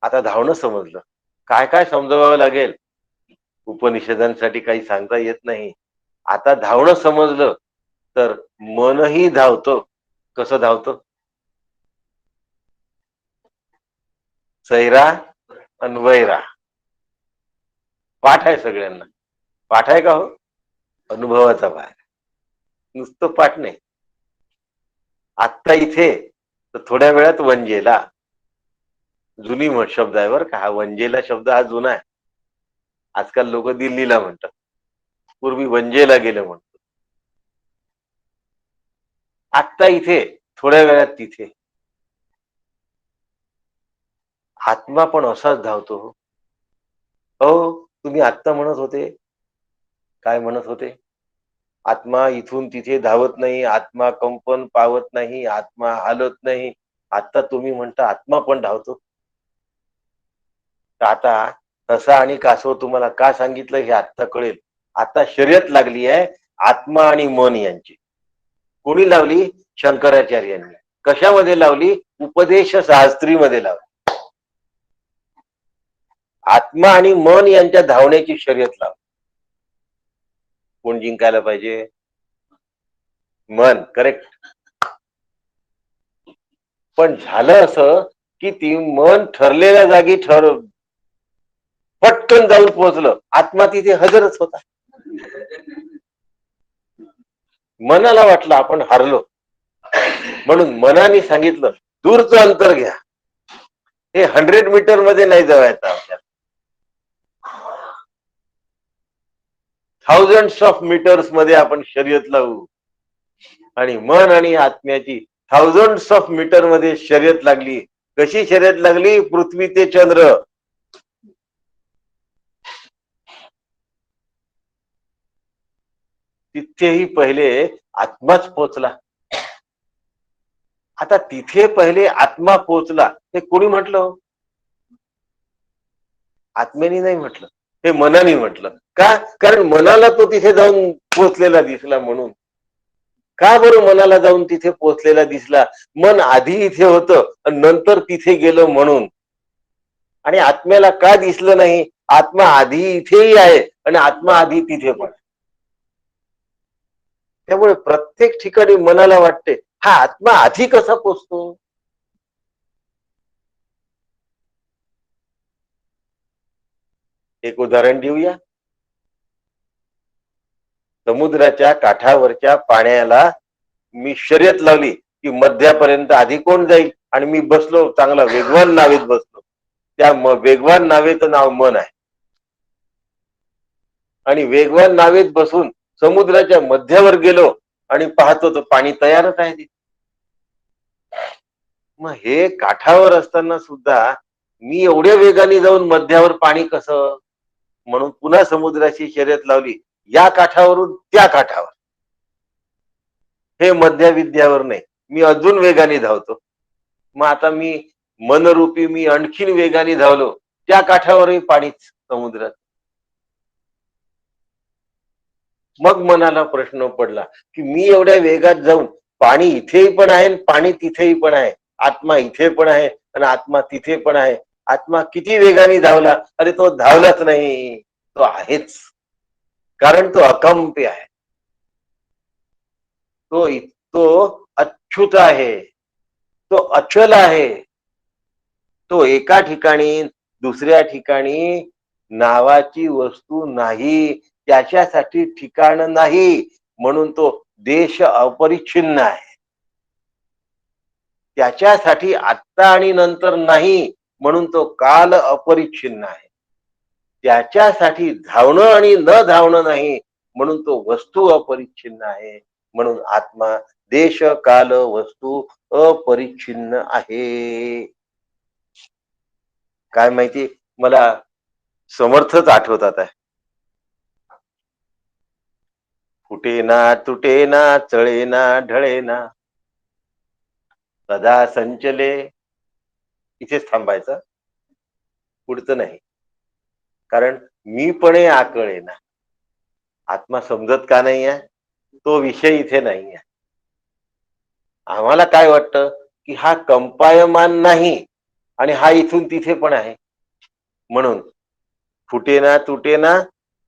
आता धावणं समजलं, काय काय समजवावं लागेल उपनिषदांसाठी काही सांगता येत नाही. आता धावणं समजलं तर मनही धावतं. कसं धावतं? सैरा अन्वैरा. पाठ आहे सगळ्यांना. पाठ आहे का हो? अनुभवाचा भाग, नुसतं पाठ नाही. आत्ता इथे तर थोड्या वेळात वंजेला, जुनी शब्द आहे बरं का हा. वंजेला शब्द हा जुना आहे. आजकाल लोक दिल्लीला म्हणतात, पूर्वी वंजेला गेलं म्हणतात. आत्ता इथे, थोड्या वेळात तिथे. आत्मा पण असाच धावतो. हो, तुम्ही आत्ता म्हणत होते, काय म्हणत होते? आत्मा इथून तिथे धावत नाही, आत्मा कंपन पावत नाही, आत्मा हालत नाही. आता तुम्ही म्हणता आत्मा पण धावतो. आता तसा आणि कासव तुम्हाला का सांगितलं हे आत्ता कळेल. आता शर्यत लागली आहे आत्मा आणि मन यांची. कोणी लावली? शंकराचार्यांनी. कशामध्ये लावली? उपदेश शास्त्रीमध्ये लावली. आत्मा आणि मन यांच्या धावण्याची शर्यत लावली. कोण जिंकायला पाहिजे? मन. करेक्ट. पण झालं असं की ती मन ठरलेल्या जागी पटकन जाऊन पोहोचलं. आत्मा तिथे हजरच होता. मनाला वाटलं आपण हारलो, म्हणून मनाने सांगितलं दूरचं अंतर घ्या, हे 100 मीटर मध्ये नाही जायचं आपल्याला, थाउजंड्स ऑफ मीटर्स मध्ये आपण शर्यत लावू. आणि मन आणि आत्म्याची थाउजंड्स ऑफ मीटर मध्ये शर्यत लागली. कशी शर्यत लागली? पृथ्वी ते चंद्र. तिथेही पहिले आत्माच पोचला. आता तिथे पहिले आत्मा पोचला हे कोणी म्हटलं? आत्म्याने नाही म्हटलं, हे मनाने म्हटलं. का? कारण मनाला तो तिथे जाऊन पोचलेला दिसला म्हणून. का बरं मनाला जाऊन तिथे पोचलेला दिसला? मन आधी इथे होतं आणि नंतर तिथे गेलं म्हणून. आणि आत्म्याला का दिसलं नाही? आत्मा आधी इथेही आहे आणि आत्मा आधी तिथे पण. त्यामुळे प्रत्येक ठिकाणी मनाला वाटते हा आत्मा आधी कसा पोचतो? एक उदाहरण देऊया. समुद्राच्या काठावरच्या पाण्याला मी शर्यत लावली की मध्यापर्यंत आधी कोण जाईल, आणि मी बसलो चांगला वेगवान नावेत बसलो. त्या वेगवान नावेचं नाव मन आहे. आणि वेगवान नावेत बसून समुद्राच्या मध्यावर गेलो आणि पाहतो तर पाणी तयारच आहे. मग हे काठावर असताना सुद्धा मी एवढ्या वेगाने जाऊन मध्यावर पाणी कसं? म्हणून पुन्हा समुद्राची शर्यत लावली, या काठावरून त्या काठावर. हे मध्या विद्यावर नाही, मी अजून वेगाने धावतो. मग आता मी मनरूपी मी आणखीन वेगाने धावलो, त्या काठावरही पाणीच समुद्रात. मग मनाला प्रश्न पडला की मी एवढ्या वेगात जाऊन पाणी इथेही पण आहे, पाणी तिथेही पण आहे, आत्मा इथे पण आहे आणि आत्मा तिथे पण आहे. आत्मा किती वेगाने धावला? अरे तो धावलाच नाही, तो आहेच. कारण तो अकंपी आहे. तो अच्युत आहे, तो अचल आहे. तो एका ठिकाणी दुसऱ्या ठिकाणी नावाची वस्तू नाही, त्याच्यासाठी ठिकाण नाही, म्हणून तो देश अपरिच्छिन्न आहे. त्याच्यासाठी आत्ता आणि नंतर नाही, म्हणून तो काल अपरिच्छिन्न आहे. त्याच्यासाठी धावणं आणि न धावणं नाही, म्हणून तो वस्तू अपरिच्छिन्न आहे. म्हणून आत्मा देश काल वस्तू अपरिच्छिन्न आहे. काय माहिती, मला समर्थच आठवतात आहे. फुटे ना तुटे ना चळे ना ढळे ना सदा संचले. इथेच थांबायचं, पुढचं नाही. कारण मी पणे आकळे ना. आत्मा समजत का नाही आहे? तो विषय इथे नाही आहे. आम्हाला काय वाटतं की हा कंपायमान नाही आणि हा इथून तिथे पण आहे. म्हणून फुटे ना तुटे ना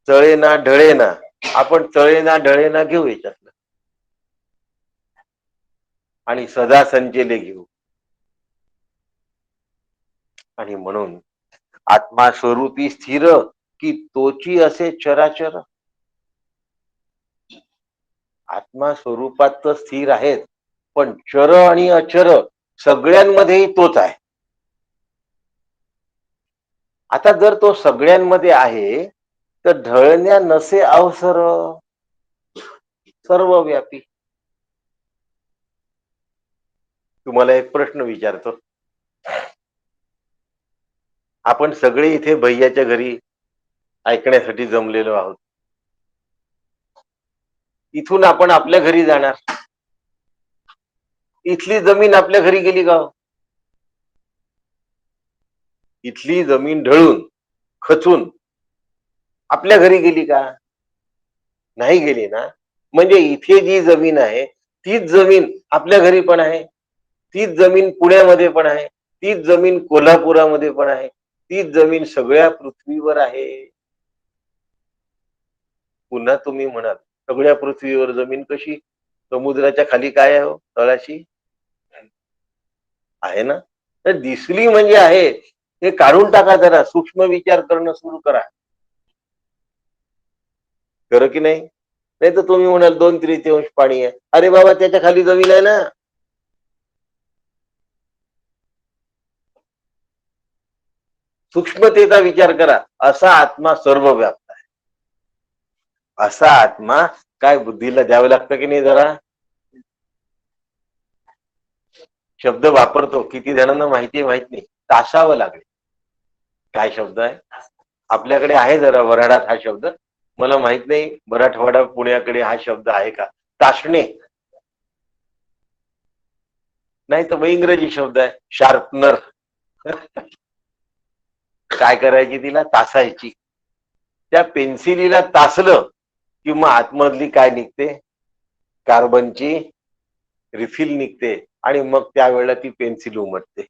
चळे ना ढळे ना, आपण चळे ना ढळे ना घेऊ याच्यातलं आणि सदा संचेले घेऊ. आणि म्हणून आत्मा स्वरूपी स्थिर की तोची असे चराचर. आत्मा स्वरूपात तर स्थिर आहेत, पण चर आणि अचर सगळ्यांमध्येही तोच आहे. आता जर तो सगळ्यांमध्ये आहे तर ढळण्या नसे अवसर, सर्वव्यापी. तुम्हाला एक प्रश्न विचारतो. आपण सगळे इथे भैयाच्या घरी ऐकण्यासाठी जमलेलो आहोत. इथून आपण आपल्या घरी जाणार. इथली जमीन आपल्या घरी गेली का हो? इथली जमीन ढळून खचून आपल्या घरी गेली का? नाही गेली ना. म्हणजे इथे जी जमीन आहे तीच जमीन आपल्या घरी पण आहे, तीच जमीन पुण्यामध्ये पण आहे, तीच जमीन कोल्हापुरामध्ये पण आहे, तीच जमीन सगळ्या पृथ्वीवर आहे. पुन्हा तुम्ही म्हणाल सगळ्या पृथ्वीवर जमीन कशी? समुद्राच्या खाली काय आहे हो? तळाशी आहे ना. तर दिसली म्हणजे आहे हे काढून टाका, जरा सूक्ष्म विचार करणं सुरू करा. खरं की नाही? नाही तर तुम्ही म्हणाल 2/3 पाणी आहे. अरे बाबा, त्याच्या खाली जमीन आहे ना. सूक्ष्मतेचा विचार करा. असा आत्मा सर्व व्याप्त आहे. असा आत्मा काय बुद्धीला द्यावं लागतं की नाही जरा? शब्द वापरतो, किती जणांना माहिती माहित नाही. तासावं लागेल. काय शब्द आहे? आपल्याकडे आहे जरा वऱ्हाडात हा शब्द. मला माहित नाही मराठवाडा पुण्याकडे हा शब्द आहे का. तासणे नाही तर मग इंग्रजी शब्द आहे शार्पनर. काय करायची तिला? तासायची. त्या पेन्सिलीला तासलं कि मग आतमधली काय निघते? कार्बनची रिफिल निघते आणि मग त्यावेळेला ती पेन्सिल उमटते.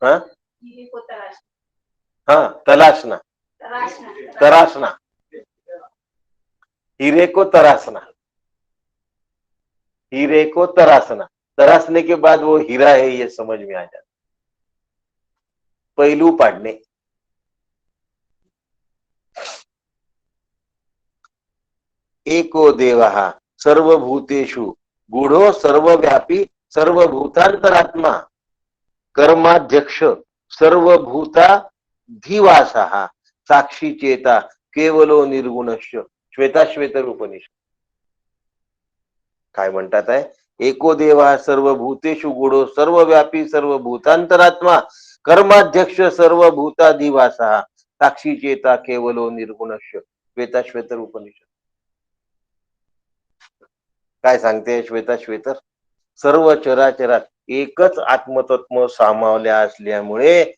हा हा, तलाशना, तरासना, हीरे को तरासना, हीरे को तरासना, तरासने के बाद वो हीरा है ये समझ में आ जाता. पैलू पाडणे. एको देवः सर्वभूतेषु गूढो सर्वव्यापी सर्वभूतांतरात्मा कर्माध्यक्ष सर्वभूताधिवासः साक्षी चेता केवलो निर्गुणश्च. श्वेताश्वेतर उपनिषद काय म्हणतात आहे? एको देवा सर्वभूतेषु गूढो सर्वव्यापी सर्वभूतांतरात्मा कर्माध्यक्ष सर्वभूताधिवासः साक्षी चेता केवलो निर्गुणश्च. श्वेताश्वेतर उपनिषद काय सांगते श्वेताश्वेतर? सर्व चराचरात एकच आत्मतत्व सामावल्या असल्यामुळे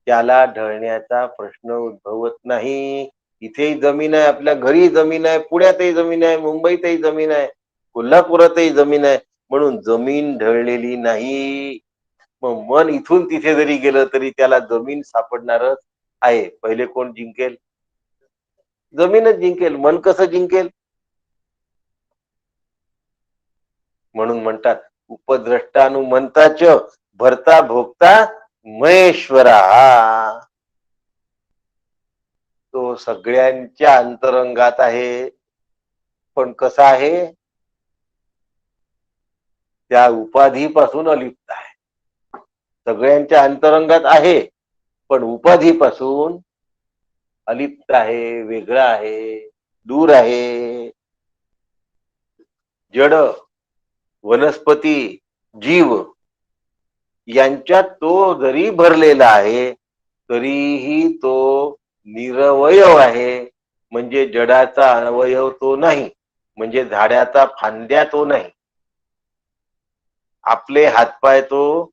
त्याला ढळण्याचा प्रश्न उद्भवत नाही. इथेही जमीन आहे, आपल्या घरी जमीन आहे, पुण्यातही जमीन आहे, मुंबईतही जमीन आहे, कोल्हापुरातही जमीन आहे, म्हणून जमीन ढळलेली नाही. मग मन इथून तिथे जरी गेलं तरी त्याला जमीन सापडणारच आहे. पहिले कोण जिंकेल? जमीनच जिंकेल. मन कसं जिंकेल? म्हणून म्हणतात उपद्रष्टानुमंताच भरता भोगता महेश्वरा. तो सगळ्यांच्या अंतरंगात आहे, पण कसा आहे? त्या उपाधीपासून अलिप्त आहे. सगळ्यांच्या अंतरंगात आहे पण उपाधीपासून अलिप्त आहे, वेगळा आहे, दूर आहे. जड, वनस्पती, जीव यांच्यात तो जरी भरलेला आहे तरीही तो निरवयव आहे. म्हणजे जडाचा अवयव तो नाही, म्हणजे झाडाचा फांद्या तो नाही, आपले हातपाय तो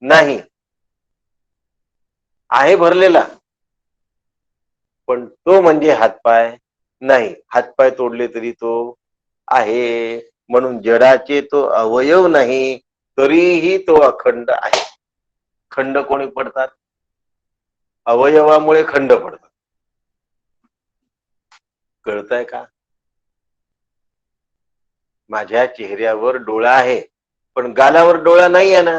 नाही. आहे भरलेला पण तो म्हणजे हातपाय नाही. हातपाय तोडले तरी तो आहे. म्हणून जडाचे तो अवयव नाही तरीही तो अखंड आहे. खंड कोणी पडतात? अवयवामुळे खंड पडतात. कळतंय का? माझ्या चेहऱ्यावर डोळा आहे पण गालावर डोळा नाही आहे ना.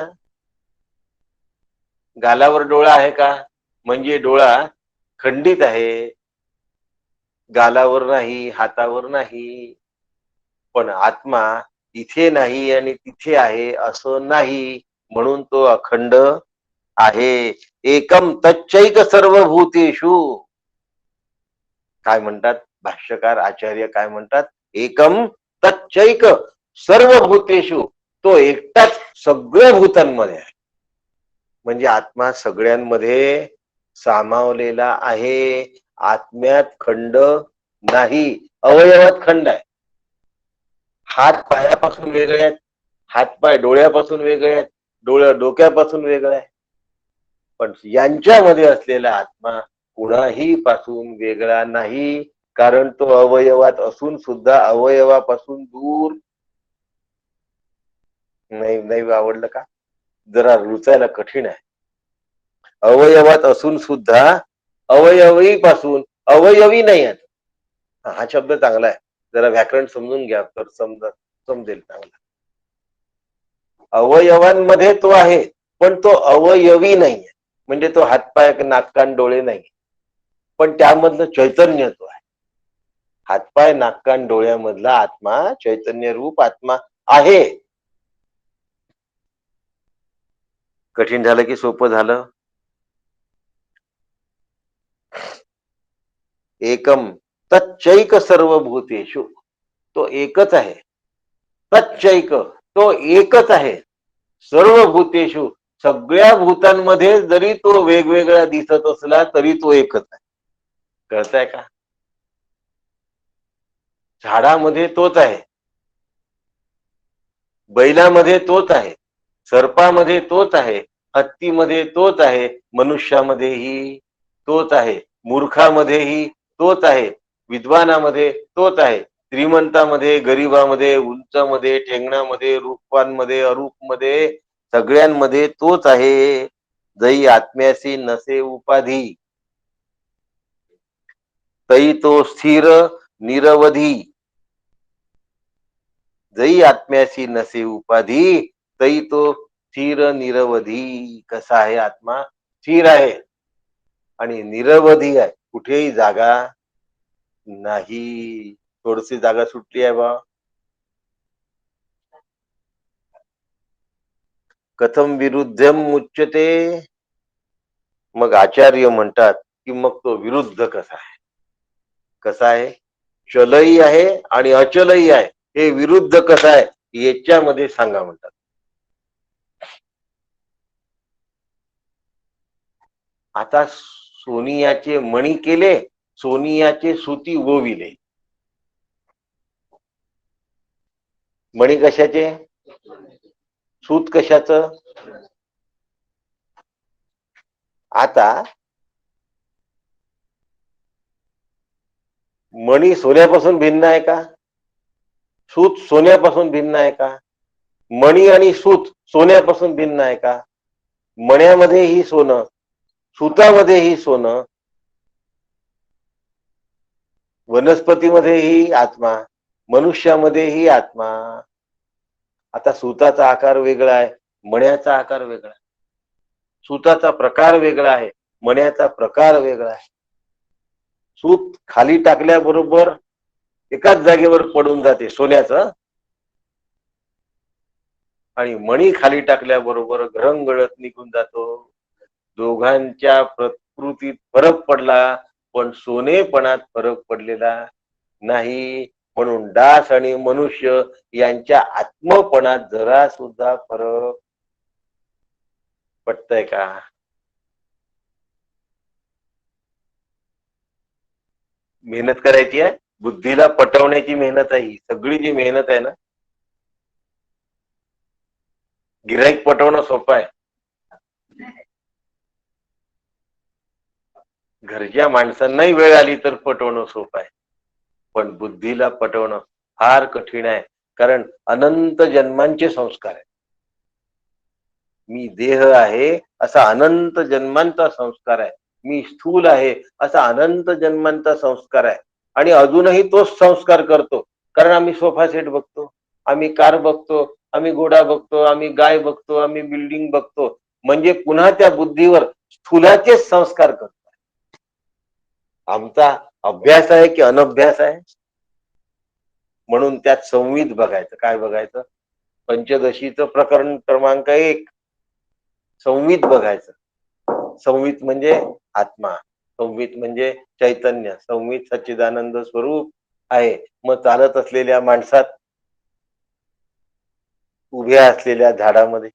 गालावर डोळा आहे का? म्हणजे डोळा खंडित आहे, गालावर नाही, हातावर नाही. पण आत्मा इथे नाही आणि तिथे आहे असं नाही, म्हणून तो अखंड आहे. एकम तच्चैक सर्वभूतेषु. काय म्हणतात भाष्यकार आचार्य, काय म्हणतात? एकम तच्चैक सर्वभूतेषु. तो एकटाच सगळ्या भूतांमध्ये आहे. म्हणजे आत्मा सगळ्यांमध्ये सामावलेला आहे. आत्म्यात खंड नाही, अवयवात खंड आहे. हात पायापासून वेगळे आहेत, हात पाय डोळ्यापासून वेगळे आहेत, डोळ्या डोक्यापासून वेगळं आहे. पण यांच्यामध्ये असलेला आत्मा कुणाही पासून वेगळा नाही, कारण तो अवयवात असून सुद्धा अवयवापासून दूर नाही. नाही आवडलं का? जरा रुचायला कठीण आहे. अवयवात असून सुद्धा अवयवी पासून अवयवी नाही आहेत. हा शब्द चांगला आहे, जरा व्याकरण समजून घ्या तर समजेल चांगला. अवयवांमध्ये तो आहे, पण तो अवयवी नाहीये. म्हणजे तो हातपाय नाक कान डोळे नाही, पण त्यामधलं चैतन्य तो आहे. हातपाय नाक कान डोळ्यामधला आत्मा चैतन्य रूप आत्मा आहे. कठीण झालं की सोपं झालं? एकम तच्चैक सर्वभूतेषु. तो एकच आहे. तच्चैक, तो एकच आहे. सर्व भूतेषु, सगळ्या भूतांमध्ये जरी तो वेगवेगळा दिसत असला तरी तो एकच आहे. कळतंय का? झाडामध्ये तोच आहे, बैलामध्ये तोच आहे, सर्पामध्ये तोच आहे, हत्तीमध्ये तोच आहे, मनुष्यामध्येही तोच आहे, मूर्खामध्येही तोच आहे, विद्वानामध्ये तोच आहे, श्रीमंतामध्ये, गरीबामध्ये, उंचामध्ये, ठेंगणामध्ये, रूपांमध्ये, अरूपमध्ये, सगळ्यांमध्ये तोच आहे. जई आत्म्यासी नसे उपाधी, तई तो स्थिर निरवधी. जई आत्म्याशी नसे उपाधी, तई तो स्थिर निरवधी. कसा आहे आत्मा? स्थिर आहे आणि निरवधी आहे, कुठेही जागा नाही. थोडीशी जागा सुटली आहे बा. कथम विरुद्धम उच्यते. मग आचार्य म्हणतात की मग तो विरुद्ध कसा आहे? कसा आहे? चलही आहे आणि अचलही आहे. हे विरुद्ध कसं आहे याच्यामध्ये सांगा म्हणतात. आता सोनियाचे मणी केले, सोनियाचे सुती ओविले. मणी कशाचे? सूत कशाचं? आता मणी सोन्यापासून भिन्न आहे का? सूत सोन्यापासून भिन्न आहे का? मणी आणि सूत सोन्यापासून भिन्न आहे का? मण्यामध्येही सोनं, सुतामध्येही सोनं, वनस्पतीमध्येही आत्मा, मनुष्यामध्येही आत्मा. आता सूताचा आकार वेगळा आहे, मण्याचा आकार वेगळा आहे. सूताचा प्रकार वेगळा आहे, मण्याचा प्रकार वेगळा आहे. सूत खाली टाकल्याबरोबर एकाच जागेवर पडून जाते सोन्याचं, आणि मणी खाली टाकल्याबरोबर घरंगळत निघून जातो. दोघांच्या प्रकृतीत फरक पडला, पण सोनेपणात फरक पडलेला नाही. म्हणून दास आणि मनुष्य यांच्या आत्मपणात जरा सुद्धा फरक पडतय का? मेहनत करायची आहे, बुद्धीला पटवण्याची मेहनत आहे ही सगळी. जी मेहनत आहे ना, गिऱ्हाईक पटवणं सोपं आहे, घरच्या माणसांनाही वेळ आली तर पटवणं सोपं आहे, पण बुद्धीला पटवणं फार कठीण आहे. कारण अनंत जन्मांचे संस्कार आहेत. मी देह आहे असा अनंत जन्मांचा संस्कार आहे, मी स्थूल आहे असा अनंत जन्मांचा संस्कार आहे. आणि अजूनही तोच संस्कार करतो, कारण आम्ही सोफा सेट बघतो, आम्ही कार बघतो, आम्ही घोडा बघतो, आम्ही गाय बघतो, आम्ही बिल्डिंग बघतो. म्हणजे पुन्हा त्या बुद्धीवर स्थूलाचेच संस्कार करतो. आमचा अभ्यास आहे की अनभ्यास आहे? म्हणून त्यात संवित बघायचं. काय बघायचं? पंचदशीचं प्रकरण क्रमांक 1 संवित बघायचं. संवित म्हणजे आत्मा, संवित म्हणजे चैतन्य, संवित सच्चिदानंद स्वरूप आहे. मग चालत असलेल्या माणसात, उभ्या असलेल्या झाडामध्ये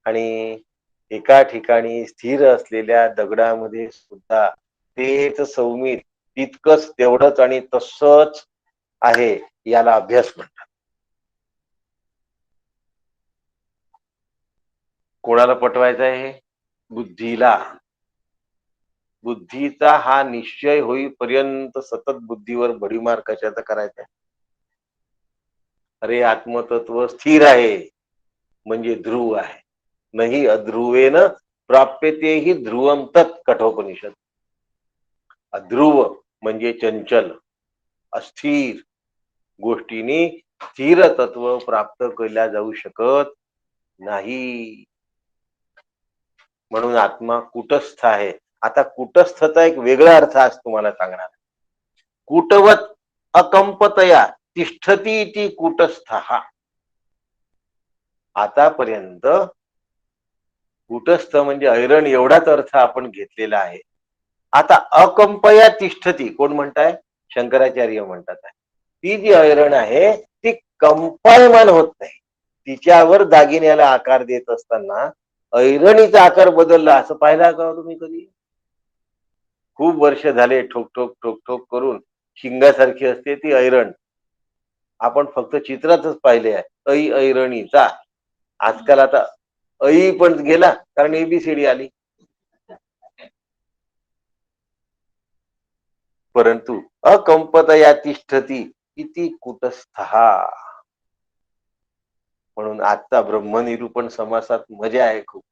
आणि एका ठिकाणी स्थिर असलेल्या दगडामध्ये सुद्धा तेच संवित तितकंच तेवढंच आणि तसंच आहे. याला अभ्यास म्हणतात. कोणाला पटवायचं आहे हे? बुद्धीला. बुद्धीचा हा निश्चय होईपर्यंत सतत बुद्धीवर भडीमार कशाचा करायचा? अरे आत्मतत्व स्थिर आहे म्हणजे ध्रुव आहे. नाही अध्रुवेन प्राप्यतेही ध्रुवम तत् कठोपनिषद. अध्रुव म्हणजे चंचल, अस्थिर गोष्टींनी स्थिर तत्व प्राप्त केल्या जाऊ शकत नाही. म्हणून आत्मा कुटस्थ आहे. आता कुटस्थचा एक वेगळा अर्थ आज तुम्हाला सांगणार. कुटवत अकंपतया तिष्ठती इति कुटस्थः. आतापर्यंत कुटस्थ म्हणजे ऐरण एवढाच अर्थ आपण घेतलेला आहे. आता अकंपया तिष्ठती कोण म्हणताय? शंकराचार्य म्हणतात आहे. ती जी ऐरण आहे ती कंपायमान होत नाही. तिच्यावर दागिन्याला आकार देत असताना ऐरणीचा आकार बदलला असं पाहिला का तुम्ही कधी? खूप वर्ष झाले ठोक ठोक ठोक ठोक करून शिंगासारखी असते ती ऐरण. आपण फक्त चित्रातच पाहिले आहे ऐ ऐरणीचा. आजकाल आता ऐ पण गेला कारण एबीसीडी आली. परंतु अकंपतया तिष्ठती इति कुटस्थः. म्हणून आजचा ब्रह्मनिरूपण समासात मजा आहे खूप,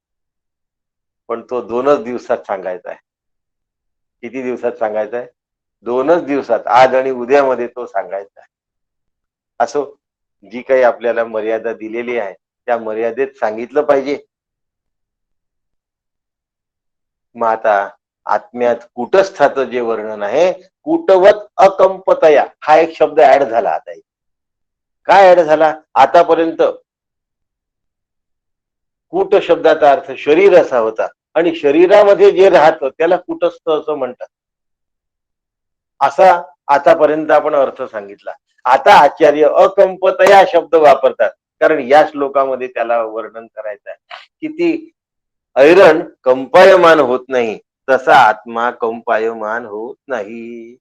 पण तो 2च दिवसात सांगायचा आहे. किती दिवसात सांगायचा आहे? 2च दिवसात, आज आणि उद्यामध्ये तो सांगायचा आहे. असो, जी काही आपल्याला मर्यादा दिलेली आहे त्या मर्यादेत सांगितलं पाहिजे. मग आता आत्म्यात कुटस्थाचं जे वर्णन आहे, कुटवत अकंपतया हा एक शब्द ऍड झाला. आता काय ऍड झाला? आतापर्यंत कूट शब्दाचा अर्थ शरीर असा होता आणि शरीरामध्ये जे राहतं त्याला कुटस्थ असं म्हणतात. असा आतापर्यंत आपण अर्थ सांगितला. आता आचार्य अकंपतया शब्द वापरतात कारण या श्लोकामध्ये त्याला वर्णन करायचं आहे की ती ऐरण कंपायमान होत नाही, तसा आत्मा कंपायमान होत नाही.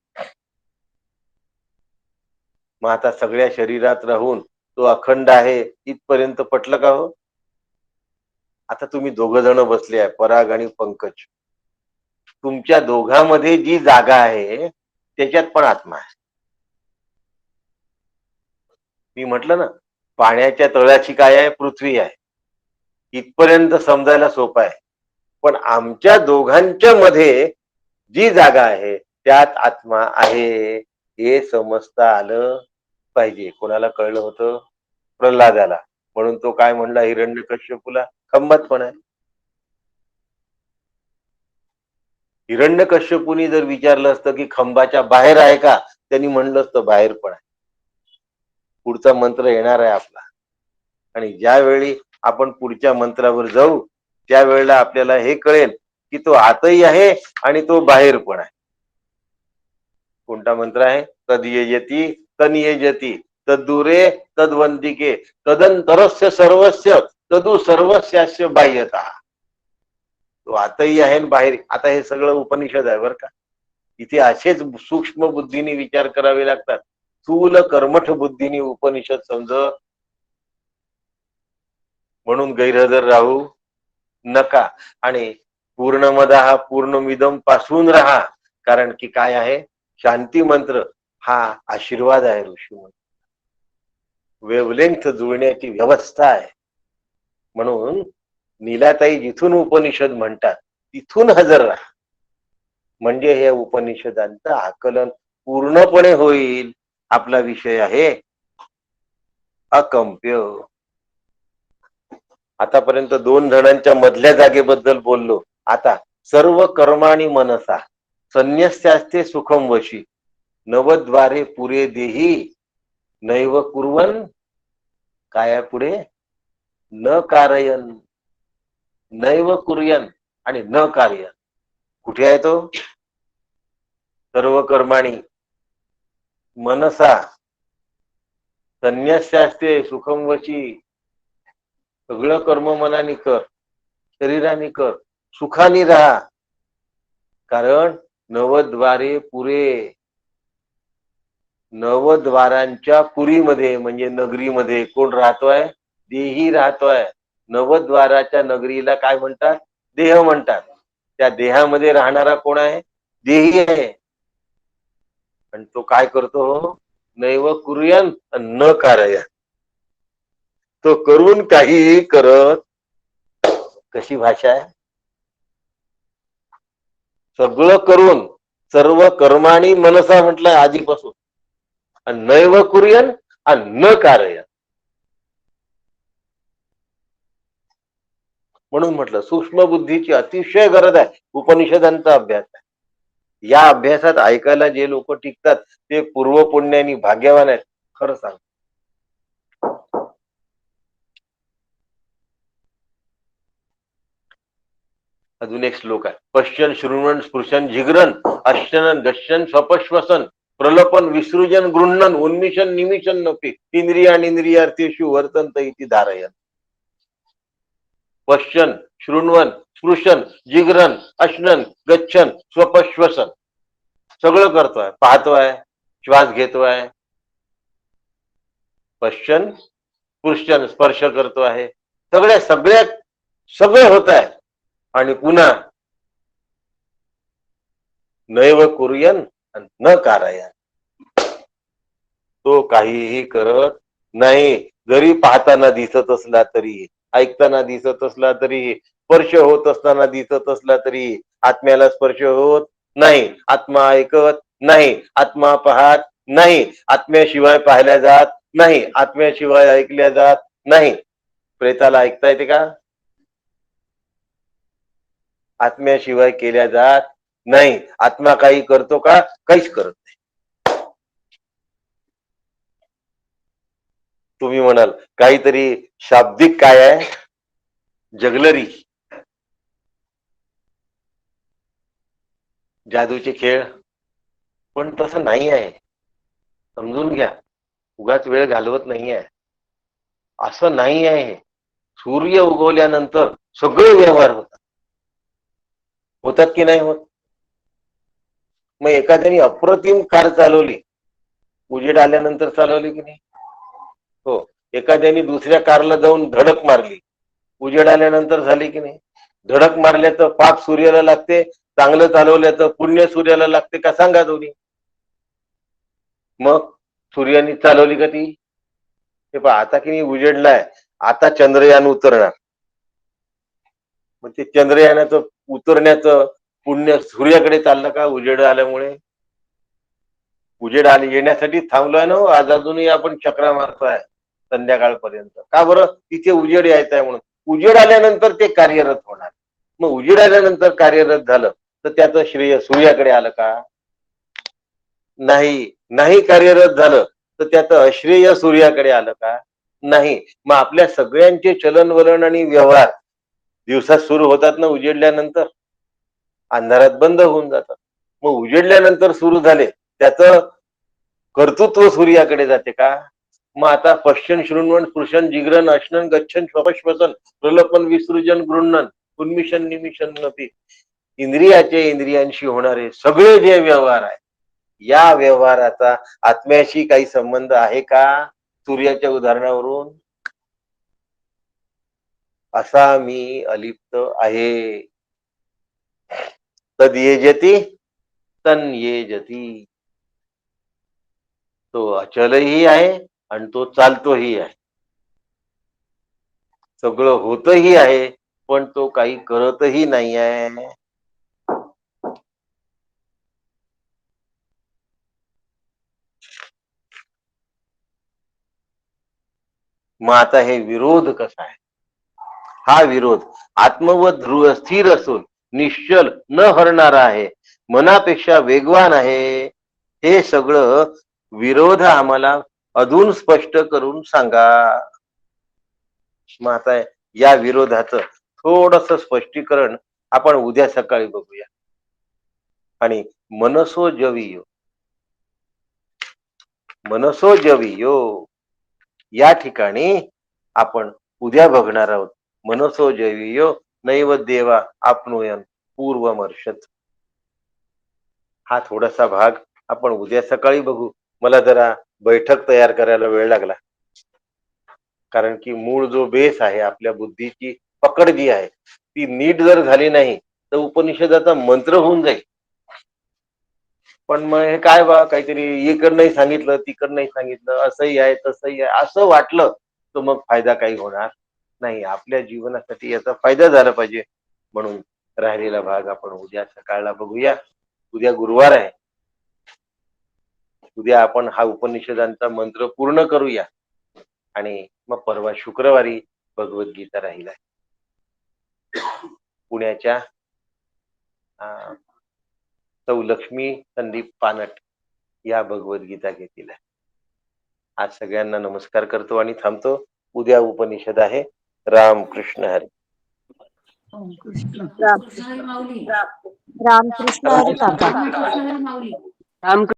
मग आता सगळ्या शरीरात राहून तो अखंड आहे इथपर्यंत पटलं का हो? आता तुम्ही 2 जण बसले आहे, पराग आणि पंकज. तुमच्या दोघांमध्ये जी जागा आहे त्याच्यात पण आत्मा आहे. मी म्हटलं ना, पाण्याच्या तळाशी काय आहे? पृथ्वी आहे. इथपर्यंत समजायला सोपं आहे. पण आमच्या दोघांच्या मध्ये जी जागा आहे त्यात आत्मा आहे हे समजता आलं पाहिजे. कोणाला कळलं होतं? प्रल्हादाला. म्हणून तो काय म्हणला हिरण्यकश्यपूला? खंबात पण आहे. हिरण्यकश्यपूनी जर विचारलं असतं की खंबाच्या बाहेर आहे का, त्यांनी म्हणलं असतं बाहेर पण आहे. पुढचा मंत्र येणार आहे आपला आणि ज्यावेळी आपण पुढच्या मंत्रावर जाऊ त्यावेळेला आपल्याला हे कळेल की तो आतही आहे आणि तो बाहेर पण आहे. कोणता मंत्र आहे? तद्येयती तनियेजती तद्दूरे तद्वंतिके तदंतरस्य सर्वस्य तदु सर्वस्यास्य बाह्यता. तो आतही आहे आणि बाहेर. आता हे सगळं उपनिषद आहे बरं का. इथे असेच सूक्ष्म बुद्धीने विचार करावे लागतात. स्थूल कर्मठ बुद्धीने उपनिषद समज. म्हणून गैरहजर राहू नका आणि पूर्णमदः पूर्णमिदम पासून राहा. कारण की काय आहे? शांती मंत्र हा आशीर्वाद आहे. ऋषी मंत्र वेवलेंथ जुळण्याची व्यवस्था आहे. म्हणून नीलाताई जिथून उपनिषद म्हणतात तिथून हजर राहा, म्हणजे हे उपनिषदांचं आकलन पूर्णपणे होईल. आपला विषय आहे अकंप्य. आतापर्यंत 2 जणांच्या मधल्या जागेबद्दल बोललो. आता सर्व कर्माणी मनसा संन्यस्यास्ते सुखम वशी. नवद्वारे पुरे देही नैव कुर्वन काय पुढे न कारयन नैव कुर्यन आणि न कार्य कुठे आहे तो सर्व कर्माणी मनसा संन्यासशास्त्रे सुखम वची सगळं कर्म मनाने कर शरीराने कर सुखाने राहा कारण नवद्वारे पुरे नवद्वारांच्या पुरीमध्ये म्हणजे नगरीमध्ये कोण राहतोय देही राहतोय नवद्वाराच्या नगरीला काय म्हणतात देह म्हणतात त्या देहामध्ये राहणारा कोण आहे देही आहे आणि तो काय करतो नैव कुर्यन न कारयन तो करून काहीही करत कशी भाषा आहे सगळं करून सर्व कर्माणी मनसा म्हटलंय आधीपासून आणि नैव कुर्यन आणि न कारयन म्हणून म्हटलं सूक्ष्म बुद्धीची अतिशय गरज आहे उपनिषदांचा अभ्यास आहे या अभ्यासात ऐकायला जे लोक टिकतात ते पूर्वपुण्यानी भाग्यवान आहेत खरं सांग अजून एक श्लोक आहे पश्चन शृण्वन स्पृशन जिग्रन अश्चनन गच्छन स्वपश्वसन प्रलपन विसृजन गृह्णन उन्मिशन निमिशन नपी इंद्रियार्थेषु वर्तन्त इति धारयन पश्चन शृण्वन स्पृशन जिग्रन अश्नन गच्छन स्वपश्वसन सगळं करतोय पाहतोय श्वास घेतोय पश्चन स्पृशन स्पर्श करतो आहे सगळं होत आहे आणि पुन्हा नैव कुर्यन न कारयन तो काहीही करत नाही जरी पाहताना दिसत असला तरी ऐकताना दिसत असला तरी स्पर्श होत असताना दिसत असला तरी आत्म्याला स्पर्श होत नाही आत्मा ऐकत नाही आत्मा पाहत नाही आत्म्याशिवाय पाहिल्या जात नाही आत्म्याशिवाय ऐकल्या जात नाही प्रेताला ऐकता येते का आत्म्याशिवाय केल्या जात नाही आत्मा काही करतो का काहीच करत नाही तुम्ही म्हणाल काहीतरी शाब्दिक काय आहे जगलरी जादूचे खेळ पण तसं नाही आहे समजून घ्या उगाच वेळ घालवत नाही आहे असं नाही आहे सूर्य उगवल्यानंतर सगळे व्यवहार होतात की नाही होत मग एखाद्याने अप्रतिम कार चालवली उजेड आल्यानंतर चालवली की नाही हो एखाद्याने दुसऱ्या कारला जाऊन धडक मारली उजेड आल्यानंतर झाली की नाही धडक मारल्याचं पाप सूर्याला लागते चांगलं चालवल्याचं पुण्य सूर्याला लागते का सांगा दोन्ही मग सूर्याने चालवली का ती हे पहा आता की नाही उजेडलाय आता चंद्रयान उतरणार मग ते चंद्रयानाचं उतरण्याचं पुण्य सूर्याकडे चाललं का उजेड आल्यामुळे उजेड आले येण्यासाठी थांबलोय ना आज अजूनही आपण चक्रा मारतोय संध्याकाळपर्यंत का बरं तिथे उजेड यायचा आहे म्हणून उजेड आल्यानंतर ते कार्यरत होणार मग उजेड आल्यानंतर कार्यरत झालं तर त्याचं श्रेय सूर्याकडे आलं का नाही कार्यरत झालं तर त्याचं अश्रेय सूर्याकडे आलं का नाही मग आपल्या सगळ्यांचे चलनवलन आणि व्यवहार दिवसात सुरू होतात ना उजेडल्यानंतर अंधारात बंद होऊन जातात मग उजेडल्यानंतर सुरू झाले त्याचं कर्तृत्व सूर्याकडे जाते का मग आता पश्चन शृण्वन स्पृशन जिग्रन अश्नन गच्छन स्वपश्वसन प्रलपन विसृजन गृह्णन उन्मिशन निमिशन नपी इंद्रियांशी होणारे सगळे जे व्यवहार आहे या व्यवहाराचा आत्म्याशी काही संबंध आहे का सूर्याच्या उदाहरणावरून असा मी अलिप्त आहे तद ये जती तन ये जती तो अचलही आहे आणि तो चालतोही आहे सगळं होतही आहे पण तो काही करतही नाही आहे मग आता हे विरोध कसा आहे हा विरोध आत्मवत ध्रुव स्थिर असून निश्चल न हरणारा आहे मनापेक्षा वेगवान आहे हे सगळं विरोध आम्हाला अजून स्पष्ट करून सांगा. मग आता या विरोधाचं थोडस स्पष्टीकरण आपण उद्या सकाळी बघूया. आणि मनसो जवियो, मनसो जवियो या ठिकाणी आपण उद्या बघणार आहोत. मनसो जवियो नैव देवा आपनुयन पूर्वमर्षत. हा थोडासा भाग आपण उद्या सकाळी बघू. मला जरा बैठक तयार करायला वेळ लागला, कारण की मूळ जो बेस आहे आपल्या बुद्धीची पकड जी आहे ती नीट जर झाली नाही तर उपनिषदाचा मंत्र होऊन जाईल. पण मग हे काय बा, काहीतरी इकडं नाही सांगितलं तिकडं नाही सांगितलं, असंही आहे तसंही आहे असं वाटलं तर मग फायदा काही होणार नाही. आपल्या जीवनासाठी याचा फायदा झाला पाहिजे, म्हणून राहिलेला भाग आपण उद्या सकाळला बघूया. उद्या गुरुवार आहे. उद्या आपण हा उपनिषदांचा मंत्र पूर्ण करूया आणि मग परवा शुक्रवारी भगवद्गीता राहील आहे. पुण्याच्या सौ लक्ष्मी संदीप पानट या भगवद्गीता घेतील आहे. आज सगळ्यांना नमस्कार करतो आणि थांबतो. उद्या उपनिषद आहे. राम कृष्ण हरी. रामकृष्ण हरी काका. राम